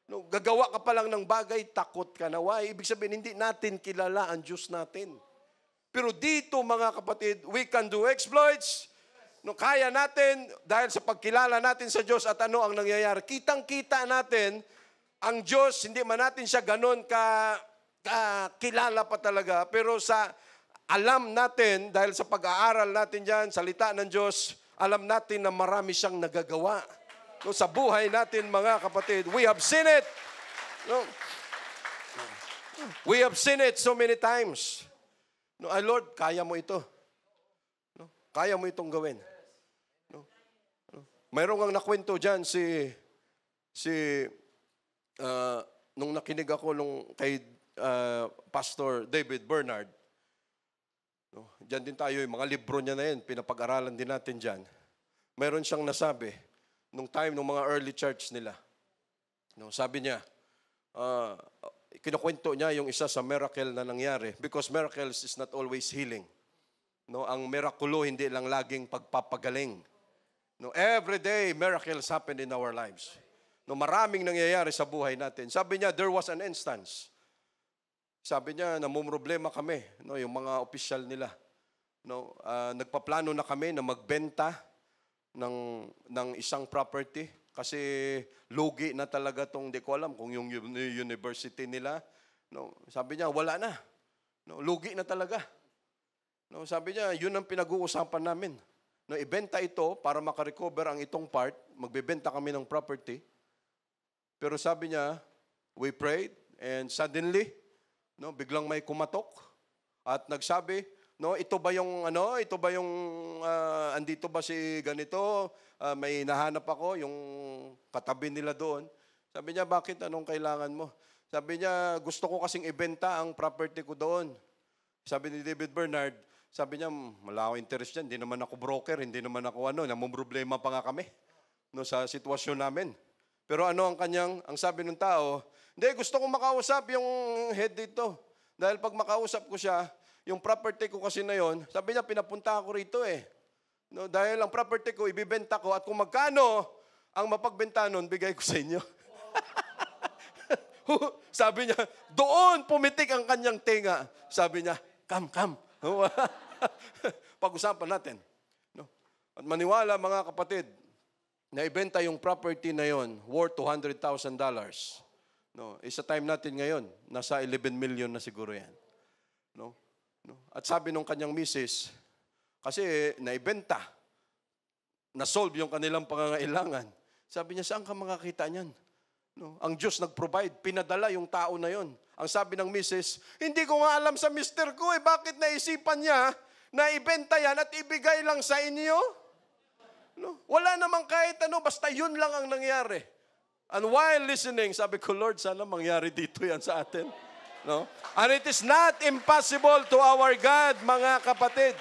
No, gagawa ka pa lang ng bagay, takot ka na. Why? Ibig sabihin, hindi natin kilala ang Diyos natin. Pero dito, mga kapatid, we can do exploits. No, kaya natin, dahil sa pagkilala natin sa Diyos at ano ang nangyayari. Kitang-kita natin, ang Diyos, hindi man natin siya ganon kilala pa talaga. Pero sa alam natin, dahil sa pag-aaral natin dyan, salita ng Diyos, alam natin na marami siyang nagagawa. No, sa buhay natin, mga kapatid, we have seen it. No? We have seen it so many times. No, Lord, kaya mo ito. No? Kaya mo itong gawin. No? No? Mayroong ang nakwento dyan nung nakinig ako kay Pastor David Bernard. No? Diyan din tayo, yung mga libro niya na yan, pinapag-aralan din natin dyan. Mayroon siyang nasabi, nung time ng mga early church nila. No, sabi niya, kinukwento niya yung isa sa miracle na nangyari because miracles is not always healing. No, ang mirakulo hindi lang laging pagpapagaling. No, every day miracles happen in our lives. No, maraming nangyayari sa buhay natin. Sabi niya, there was an instance. Sabi niya, namumroblema kami, no, yung mga opisyal nila. No, nagpaplano na kami na magbenta ng isang property kasi lugi na talaga tong, di ko alam kung yung university nila. No, sabi niya, wala na. No, lugi na talaga. No, sabi niya, yun ang pinag-uusapan namin. No, ibenta ito para makarecover ang itong part, magbebenta kami ng property. Pero sabi niya, we prayed and suddenly, no, biglang may kumatok at nagsabi, no, ito ba yung andito ba si ganito? May nahanap ako, yung katabi nila doon. Sabi niya, bakit? Anong kailangan mo? Sabi niya, gusto ko kasing ibenta ang property ko doon. Sabi ni David Bernard, Sabi niya, wala akong interest dyan. Hindi naman ako broker, hindi naman ako namumroblema pa nga kami sa sitwasyon namin. Pero ang sabi ng tao, hindi, gusto kong makausap yung head dito. Dahil pag makausap ko siya, yung property ko kasi na yon, sabi niya, pinapunta ako rito eh. Dahil ang property ko, ibibenta ko at kung magkano ang mapagbenta nun, bigay ko sa inyo. Sabi niya, doon pumitik ang kanyang tinga. Sabi niya, come. Pag-usapan natin. At maniwala mga kapatid, na ibenta yung property na yon worth $200,000. Sa time natin ngayon, nasa 11 million na siguro yan. At sabi nung kanyang misis, kasi naibenta, na-solve yung kanilang pangangailangan. Sabi niya, saan ka makakita niyan? Ang Diyos nag-provide, pinadala yung tao na yon. Ang sabi ng misis, hindi ko nga alam sa mister ko bakit naisipan niya na ibenta yan at ibigay lang sa inyo? Wala namang kahit basta yun lang ang nangyari. And while listening, sabi ko, Lord, sana mangyari dito yan sa atin. And it is not impossible to our God, mga kapatid.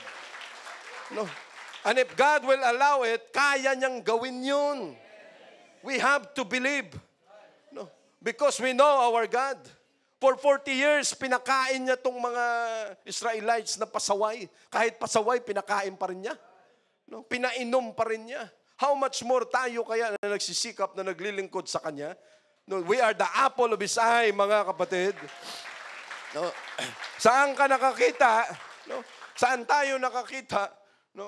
And if God will allow it, kaya niyang gawin yun. We have to believe. Because we know our God. For 40 years, pinakain niya itong mga Israelites na pasaway. Kahit pasaway, pinakain pa rin niya. Pinainom pa rin niya. How much more tayo kaya na nagsisikap, na naglilingkod sa Kanya? We are the apple of His eye, mga kapatid. Saan ka nakakita? Saan tayo nakakita?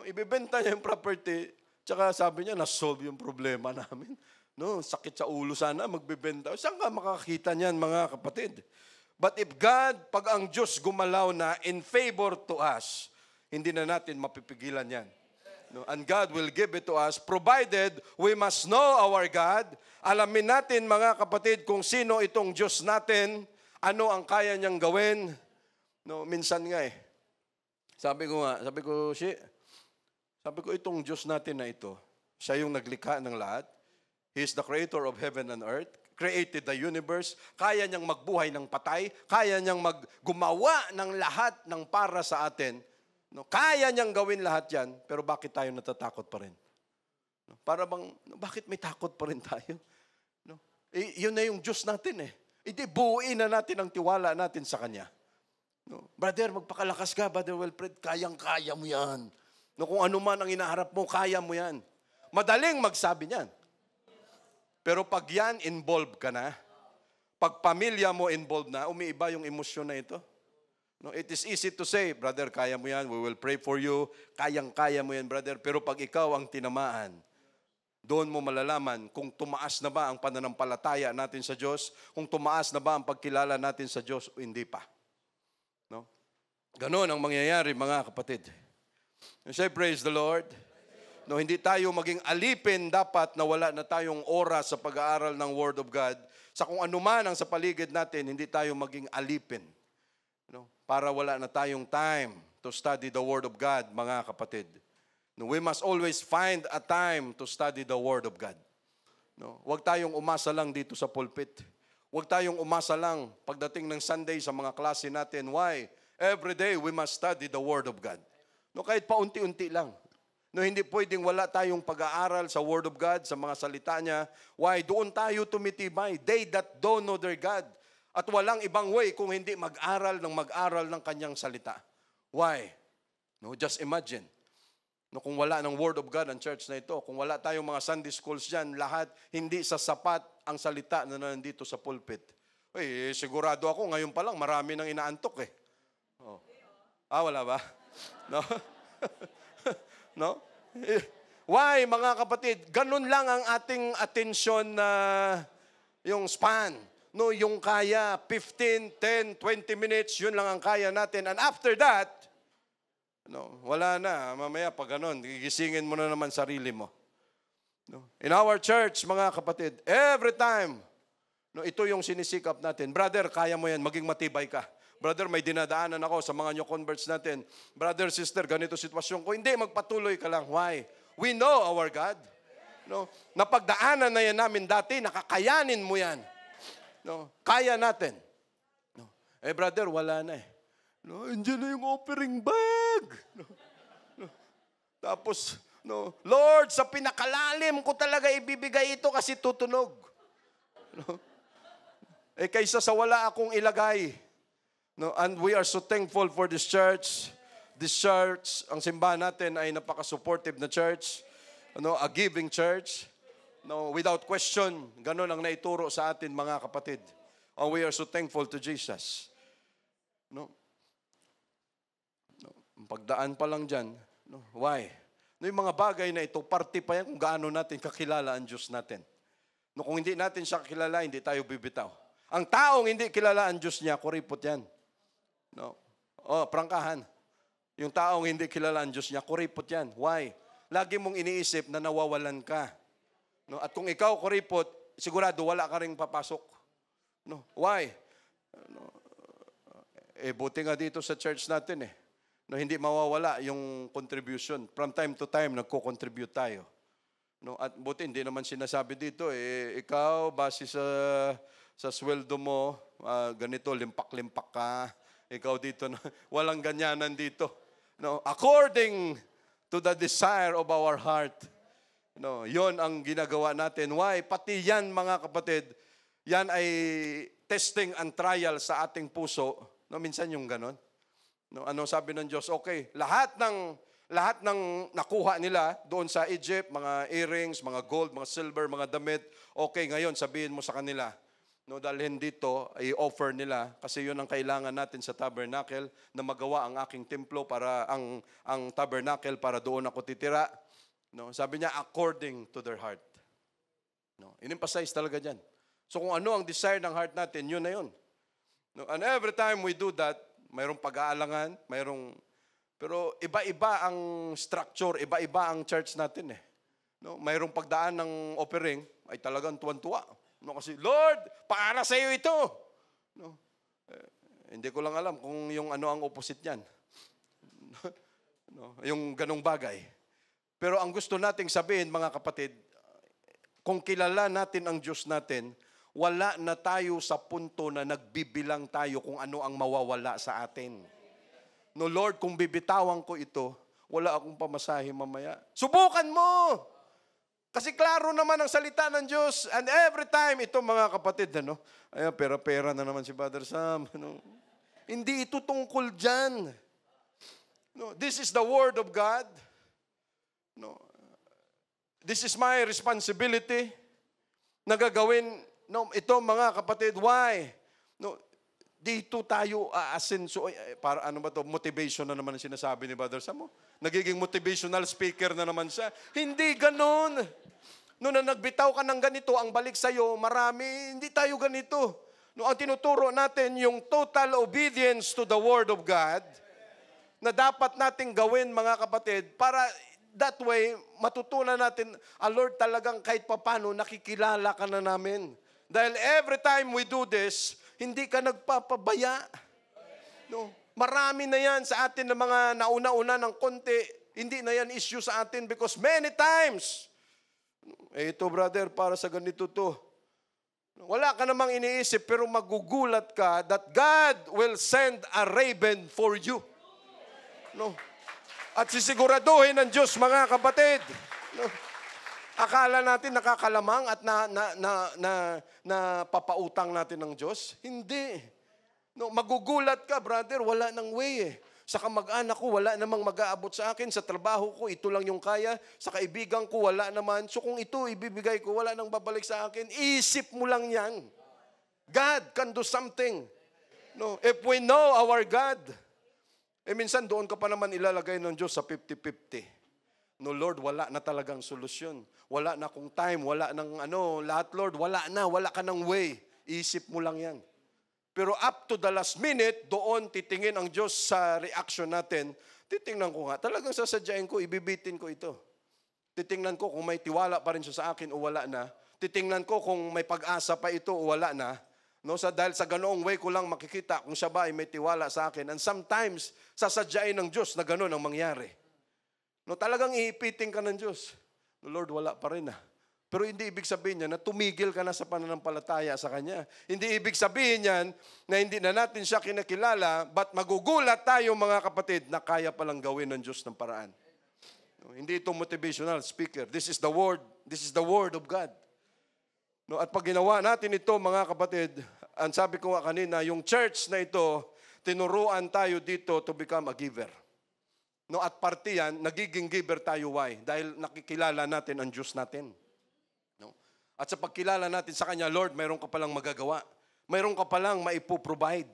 Ibibenta niya yung property. Tsaka sabi niya, na-solve yung problema namin. Sakit sa ulo sana, magbibenta. Saan ka makakita niyan, mga kapatid? But if God, pag ang Diyos gumalaw na in favor to us, hindi na natin mapipigilan yan. And God will give it to us, provided we must know our God. Alamin natin, mga kapatid, kung sino itong Diyos natin, ano ang kaya niyang gawin. Minsan nga sabi ko, itong Diyos natin na ito, siya yung naglikha ng lahat. He is the creator of heaven and earth, created the universe, kaya niyang magbuhay ng patay, kaya niyang gumawa ng lahat ng para sa atin. Kaya niyang gawin lahat yan, pero bakit tayo natatakot pa rin? Bakit may takot pa rin tayo? Yun na yung Diyos natin Hindi, buuin na natin ang tiwala natin sa Kanya. Brother, magpakalakas ka, Brother Wilfred, kayang-kaya mo yan. Kung ano man ang inaharap mo, kaya mo yan. Madaling magsabi niyan. Pero pag yan, involved ka na, pag pamilya mo involved na, umiiba yung emosyon na ito. It is easy to say, brother, kaya mo yan, we will pray for you, kayang-kaya mo yan, brother. Pero pag ikaw ang tinamaan, doon mo malalaman kung tumaas na ba ang pananampalataya natin sa Diyos, kung tumaas na ba ang pagkilala natin sa Diyos o hindi pa. Ganon ang mangyayari, mga kapatid. Say, praise the Lord. Hindi tayo maging alipin dapat na wala na tayong oras sa pag-aaral ng Word of God. Sa kung ano man ang sa paligid natin, hindi tayo maging alipin. Para wala na tayong time to study the Word of God, mga kapatid. We must always find a time to study the Word of God. Huwag tayong umasa lang dito sa pulpit. Huwag tayong umasa lang pagdating ng Sunday sa mga klase natin. Why? Every day we must study the Word of God. Kahit paunti-unti lang. Hindi pwedeng wala tayong pag-aaral sa Word of God, sa mga salita niya. Why? Doon tayo tumitibay. They that don't know their God. At walang ibang way kung hindi mag-aral ng kanyang salita. Why? Just imagine. Kung wala ng Word of God ang church na ito, kung wala tayong mga Sunday schools dyan, lahat hindi sasapat ang salita na nandito sa pulpit. Sigurado ako, ngayon pa lang, marami nang inaantok wala ba? No? Why, mga kapatid? Ganun lang ang ating atensyon na yung span. Yung kaya, 15, 10, 20 minutes, yun lang ang kaya natin. And after that, wala na. Mamaya pag ganun, gigisingin mo na naman sarili mo. In our church, mga kapatid, every time, ito yung sinisikap natin. Brother, kaya mo yan, maging matibay ka. Brother, may dinadaanan ako sa mga new converts natin. Brother, sister, ganito sitwasyon ko. Hindi, magpatuloy ka lang. Why? We know our God. Napagdaanan na yan namin dati, nakakayanin mo yan. Kaya natin. Brother, wala na No, andyan na yung offering bag. No, no. Tapos, no, Lord, sa pinakalalim ko talaga ibibigay ito kasi tutunog. No? Kaysa sa wala akong ilagay. No, and we are so thankful for this church. This church, ang simbahan natin ay napaka-supportive na church. No, a giving church. No, without question, ganun ang naituro sa atin mga kapatid. And we are so thankful to Jesus. No. Pagdaan pa lang dyan, no, why? No, yung mga bagay na ito, parte pa yan kung gaano natin kakilala ang Diyos natin. No, kung hindi natin siya kakilala, hindi tayo bibitaw. Ang taong hindi kilala ang Diyos niya, kuripot yan. No. Prangkahan. Yung taong hindi kilala ang Diyos niya, kuripot yan. Why? Lagi mong iniisip na nawawalan ka. No, at kung ikaw kuripot, sigurado wala ka ring papasok. No, why? No, buti nga dito sa church natin no, hindi mawawala yung contribution. From time to time, nagko-contribute tayo. No, at buti hindi naman sinasabi dito, ikaw, base sa sweldo mo, ganito, limpak-limpak ka. Ikaw dito, walang ganyanan dito. No, according to the desire of our heart. No, yon ang ginagawa natin. Why? Pati yan, mga kapatid, yan ay testing and trial sa ating puso. No, minsan yung ganon. No, ano sabi ng Diyos? Okay, lahat ng nakuha nila doon sa Egypt, mga earrings, mga gold, mga silver, mga damit, okay, ngayon sabihin mo sa kanila, no, dalhin dito, i-offer nila kasi yun ang kailangan natin sa tabernacle na magawa ang aking templo para ang tabernacle para doon ako titira. No, sabi niya according to their heart. No, in-emphasize talaga diyan. So kung ano ang desire ng heart natin, yun na yun. No, and every time we do that, mayroong pag-aalangan, pero iba-iba ang structure, iba-iba ang church natin No, mayroong pagdaan ng offering ay talagang tuwan-tuwa. No, kasi Lord, para sa iyo ito. No, hindi ko lang alam kung yung ano ang opposite niyan. No, yung ganong bagay. Pero ang gusto nating sabihin, mga kapatid, kung kilala natin ang Diyos natin, wala na tayo sa punto na nagbibilang tayo kung ano ang mawawala sa atin. No, Lord, kung bibitawan ko ito, wala akong pamasahe mamaya. Subukan mo! Kasi klaro naman ang salita ng Diyos. And every time, ito mga kapatid, ay, pera-pera na naman si Brother Sam. Hindi ito tungkol dyan. No, this is the Word of God. No, this is my responsibility na gagawin. No, ito mga kapatid, why? No, dito tayo aasenso. Para ano ba to? Motivation na naman ang sinasabi ni Brother Sam. Nagiging motivational speaker na naman siya. Hindi ganon. No, na nagbitaw ka ng ganito, ang balik sa'yo, marami, hindi tayo ganito. No, ang tinuturo natin, yung total obedience to the Word of God, na dapat nating gawin, mga kapatid, para that way, matutunan natin, Lord, talagang kahit papano, nakikilala ka na namin. Dahil every time we do this, hindi ka nagpapabaya. No, marami na yan sa atin na mga nauna-una ng konti. Hindi na yan issue sa atin because many times, ito brother, para sa ganito to. Wala ka namang iniisip pero magugulat ka that God will send a raven for you. No. At sisiguraduhin ng Diyos, mga kapatid. No. Akala natin nakakalamang at papautang natin ng Diyos. Hindi. No, magugulat ka, brother, wala nang way Sa kamag-anak ko, wala namang mag-aabot sa akin. Sa trabaho ko, ito lang yung kaya. Sa kaibigan ko, wala naman. So kung ito ibibigay ko, wala nang babalik sa akin. Isip mo lang yan. God can do something. No, if we know our God, minsan doon ka pa naman ilalagay ng Diyos sa 50-50. No, Lord, wala na talagang solusyon. Wala na kung time, wala nang lahat, Lord, wala na, wala ka ng way. Isip mo lang yan. Pero up to the last minute, doon titingin ang Diyos sa reaction natin. Titingnan ko nga, talagang sasadyain ko, ibibitin ko ito. Titingnan ko kung may tiwala pa rin siya sa akin o wala na. Titingnan ko kung may pag-asa pa ito o wala na. No, dahil sa ganoong way ko lang makikita kung siya ba ay may tiwala sa akin. And sometimes, sasadyain ng Diyos na gano'n ang mangyari. No, talagang iipiting ka ng Diyos. No, Lord, wala pa rin . Pero hindi ibig sabihin niya na tumigil ka na sa pananampalataya sa Kanya. Hindi ibig sabihin niyan na hindi na natin siya kinakilala, but magugulat tayo mga kapatid na kaya palang gawin ng Diyos ng paraan. No, hindi ito motivational speaker. This is the Word. This is the Word of God. No, at pag ginawa natin ito mga kapatid, ang sabi ko nga kanina, yung church na ito, tinuruan tayo dito to become a giver. No, at parte yan, nagiging giver tayo. Why? Dahil nakikilala natin ang Diyos natin. At sa pagkilala natin sa Kanya, Lord, mayroon ka palang magagawa. Mayroon ka palang maipoprovide.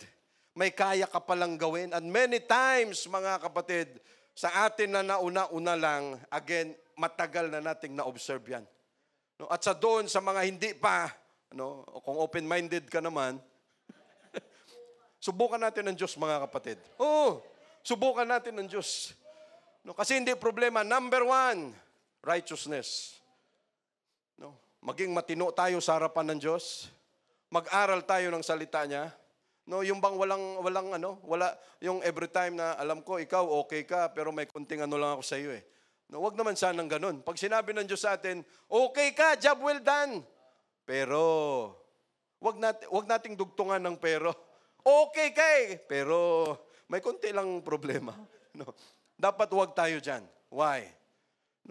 May kaya ka palang gawin. And many times, mga kapatid, sa atin na nauna-una lang, again, matagal na nating na-observe yan. No? At sa doon, sa mga hindi pa, no? Kung open-minded ka naman, subukan natin ng Diyos, mga kapatid. Oo, subukan natin ng Diyos. No? Kasi hindi problema. Number 1, righteousness. No? Maging matino tayo sa harapan ng Diyos. Mag-aral tayo ng salita niya. No, yung bang wala yung every time na alam ko ikaw okay ka pero may kunting ano lang ako sa iyo eh. No, wag naman sanang ganun. Pag sinabi ng Diyos sa atin, okay ka, job well done. Pero wag nating dugtungan ng pero. Okay ka eh, pero may kunti lang problema. No. Dapat wag tayo diyan. Why?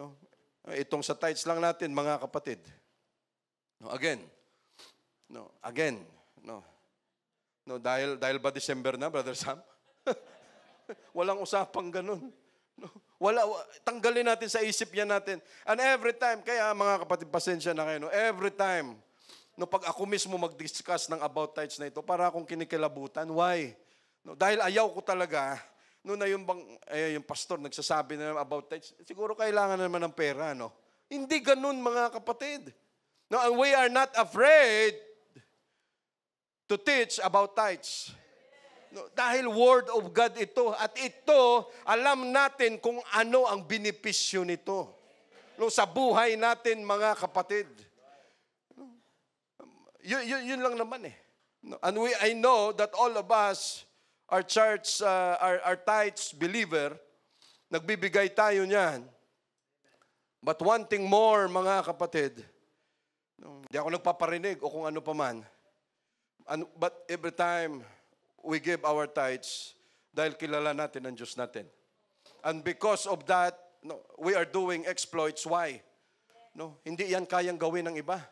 No. Itong sa tithes lang natin mga kapatid. No, again. No, dahil ba December na, Brother Sam? Walang usapang ganun. No, tanggalin natin sa isip yan natin. And every time, kaya mga kapatid, pasensya na kayo, no, every time, no, pag ako mismo mag-discuss ng about tithes na ito, para akong kinikilabutan. Why? No, dahil ayaw ko talaga, no, na yung pastor nagsasabi na about tithes, siguro kailangan naman ng pera, no? Hindi ganun, mga kapatid. No, and we are not afraid to teach about tithes. No, dahil Word of God ito. At ito, alam natin kung ano ang benepisyo nito. No, sa buhay natin, mga kapatid. Yun lang naman eh. No, and I know that all of us, our church, our tithes believer, nagbibigay tayo niyan. But wanting more, mga kapatid, hindi ako nagpaparinig o kung ano pa man. But every time we give our tithes, dahil kilala natin ang Diyos natin. And because of that, no, we are doing exploits. Why? No, hindi yan kayang gawin ng iba.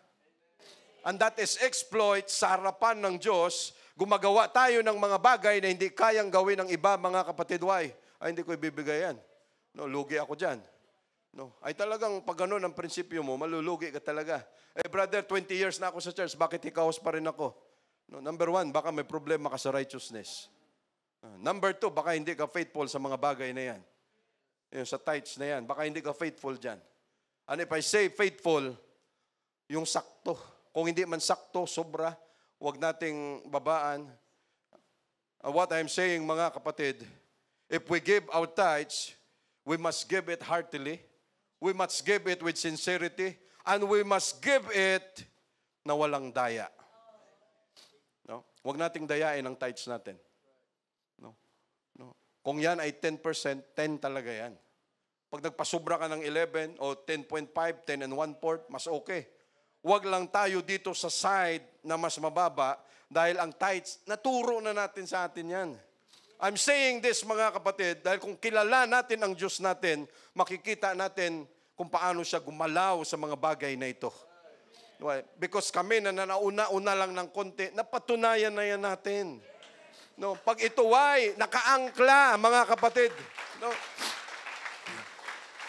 And that is exploit sa harapan ng Diyos. Gumagawa tayo ng mga bagay na hindi kayang gawin ng iba, mga kapatid. Why? Ay, hindi ko ibibigay yan. No, lugi ako dyan. No, ay talagang pag gano'n ang prinsipyo mo, malulugi ka talaga. Eh brother, 20 years na ako sa church, bakit hikaos pa rin ako? No, number 1, baka may problema ka sa righteousness. Number 2, baka hindi ka faithful sa mga bagay na yan. Yung sa tithes na yan, baka hindi ka faithful dyan. And if I say faithful, yung sakto. Kung hindi man sakto, sobra, huwag nating babaan. What I'm saying, mga kapatid, if we give our tithes, we must give it heartily. We must give it with sincerity. And we must give it na walang daya. No? Huwag nating dayain ang tithes natin. No? No? Kung yan ay 10%, 10 talaga yan. Pag nagpasobra ka ng 11 o 10.5, 10 and 1/4, mas okay. Huwag lang tayo dito sa side na mas mababa dahil ang tithes, naturo na natin sa atin yan. I'm saying this, mga kapatid, dahil kung kilala natin ang Diyos natin, makikita natin kung paano siya gumalaw sa mga bagay na ito. Because kami na nauna lang ng konti, napatunayan na yan natin. No, pag ito ay nakaangkla, mga kapatid. No,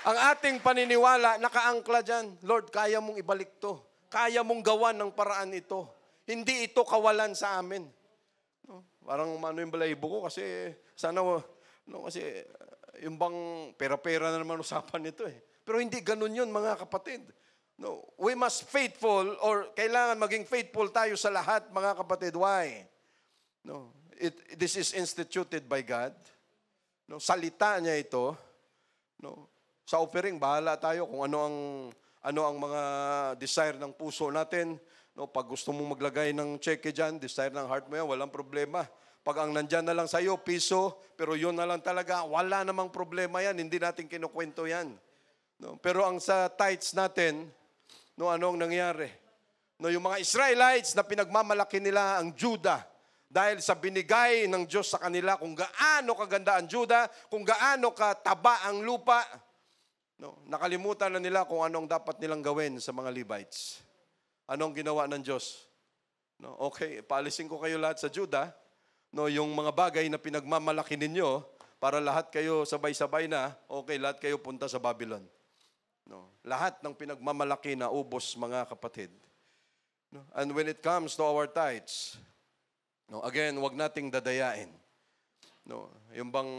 ang ating paniniwala, nakaangkla dyan. Lord, kaya mong ibalik to. Kaya mong gawan ng paraan ito. Hindi ito kawalan sa amin. No, parang yung balahibo ko kasi sana, no, kasi yung bang pera-pera na naman usapan nito eh. Pero hindi ganun yun, mga kapatid. No, we must faithful or kailangan maging faithful tayo sa lahat, mga kapatid. Why? No, this is instituted by God. No, salita niya ito. No, sa offering bahala tayo kung ano ang mga desire ng puso natin. No, pag gusto mong maglagay ng cheque diyan, desire ng heart mo yan, walang problema. Pag ang nandyan na lang sa iyo, piso, pero yun na lang talaga, wala namang problema yan. Hindi natin kinukwento yan. No, pero ang sa tithes natin, No, anong nangyari? No, yung mga Israelites na pinagmamalaki nila ang Judah dahil sa binigay ng Diyos sa kanila kung gaano kaganda ang Judah, kung gaano kataba ang lupa. No, nakalimutan na nila kung anong dapat nilang gawin sa mga Levites. Anong ginawa ng Diyos? No, okay, paalisin ko kayo lahat sa Judah. No, yung mga bagay na pinagmamalaki ninyo, para lahat kayo sabay-sabay na, okay, lahat kayo punta sa Babylon. No, lahat ng pinagmamalaki na ubos, mga kapatid. No, and when it comes to our tithes, no, again, wag nating dadayain. No, yung bang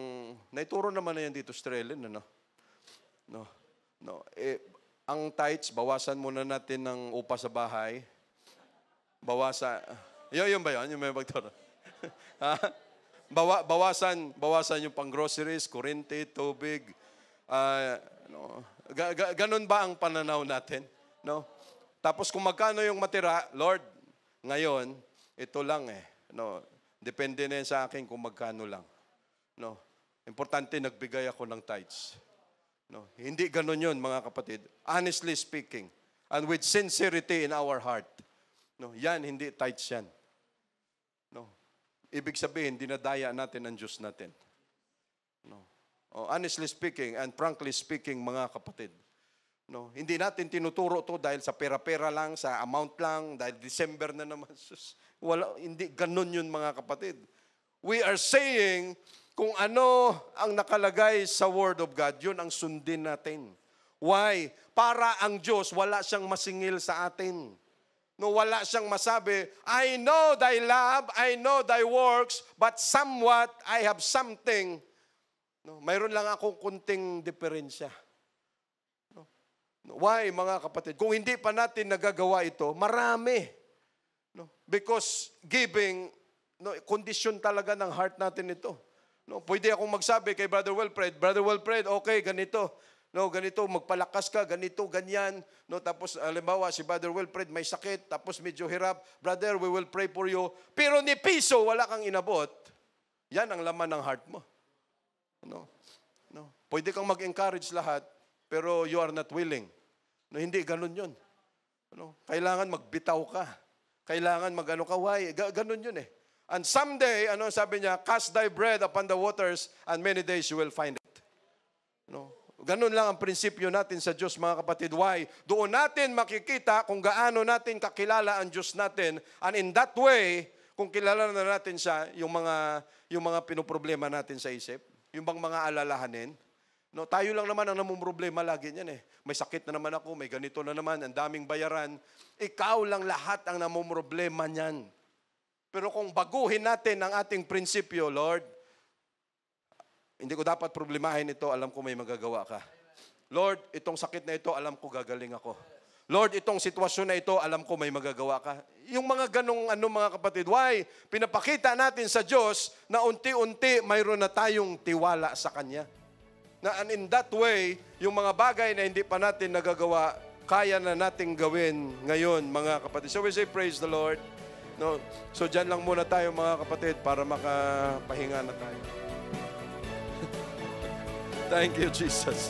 naituro naman na yan dito Australian, ano? No. No, ang tithes, bawasan muna natin ng upa sa bahay. Bawasan. Yun ba yun? Yung may magturo. Bawasan yung pang-groceries, kuryente, tubig. No. Ganun ba ang pananaw natin? No? Tapos kung magkano yung matira, Lord, ngayon, ito lang No, depende na yan sa akin kung magkano lang. No. Importante, nagbigay ako ng tithes. No, hindi ganun yun, mga kapatid. Honestly speaking, and with sincerity in our heart. No, yan, hindi tithes yan. No. Ibig sabihin, dinadaya natin ang Diyos natin. No. Oh, honestly speaking and frankly speaking, mga kapatid. No, hindi natin tinuturo to dahil sa pera-pera lang, sa amount lang, dahil December na naman. Wala, hindi ganun yun, mga kapatid. We are saying, kung ano ang nakalagay sa Word of God, yun ang sundin natin. Why? Para ang Diyos, wala siyang masingil sa atin. No, wala siyang masabi, I know thy love, I know thy works, but somewhat I have something. No, mayroon lang akong kunting diferensya. No. Why, mga kapatid? Kung hindi pa natin nagagawa ito, marami. No, because giving, no, kondisyon talaga ng heart natin ito. No, pwede akong magsabi kay Brother Wilfred, okay, ganito. No, ganito, magpalakas ka, ganito, ganyan. No, tapos, halimbawa, si Brother Wilfred may sakit, tapos medyo hirap. Brother, we will pray for you. Pero ni piso, wala kang inabot. Yan ang laman ng heart mo. No, no. Pwede kang mag-encourage lahat, pero you are not willing. No, hindi, ganun yun. No, kailangan magbitaw ka. Kailangan mag-ano ka, why? Ganun yun And someday, ano sabi niya, cast thy bread upon the waters, and many days you will find it. No? Ganun lang ang prinsipyo natin sa Diyos, mga kapatid. Why? Doon natin makikita kung gaano natin kakilala ang Diyos natin, and in that way, kung kilala na natin siya, yung mga pinoproblema natin sa isip, yung bang mga alalahanin, no, tayo lang naman ang namumroblema lagi niyan May sakit na naman ako, may ganito na naman, ang daming bayaran. Ikaw lang lahat ang namumroblema niyan. Pero kung baguhin natin ang ating prinsipyo, Lord, hindi ko dapat problemahin ito, alam ko may magagawa ka. Lord, itong sakit na ito, alam ko gagaling ako. Lord, itong sitwasyon na ito, alam ko may magagawa ka. Yung mga ganong mga kapatid, why? Pinapakita natin sa Diyos na unti-unti mayroon na tayong tiwala sa Kanya. And in that way, yung mga bagay na hindi pa natin nagagawa, kaya na nating gawin ngayon, mga kapatid. So we say, praise the Lord. No? So dyan lang muna tayo, mga kapatid, para makapahinga na tayo. Thank you, Jesus.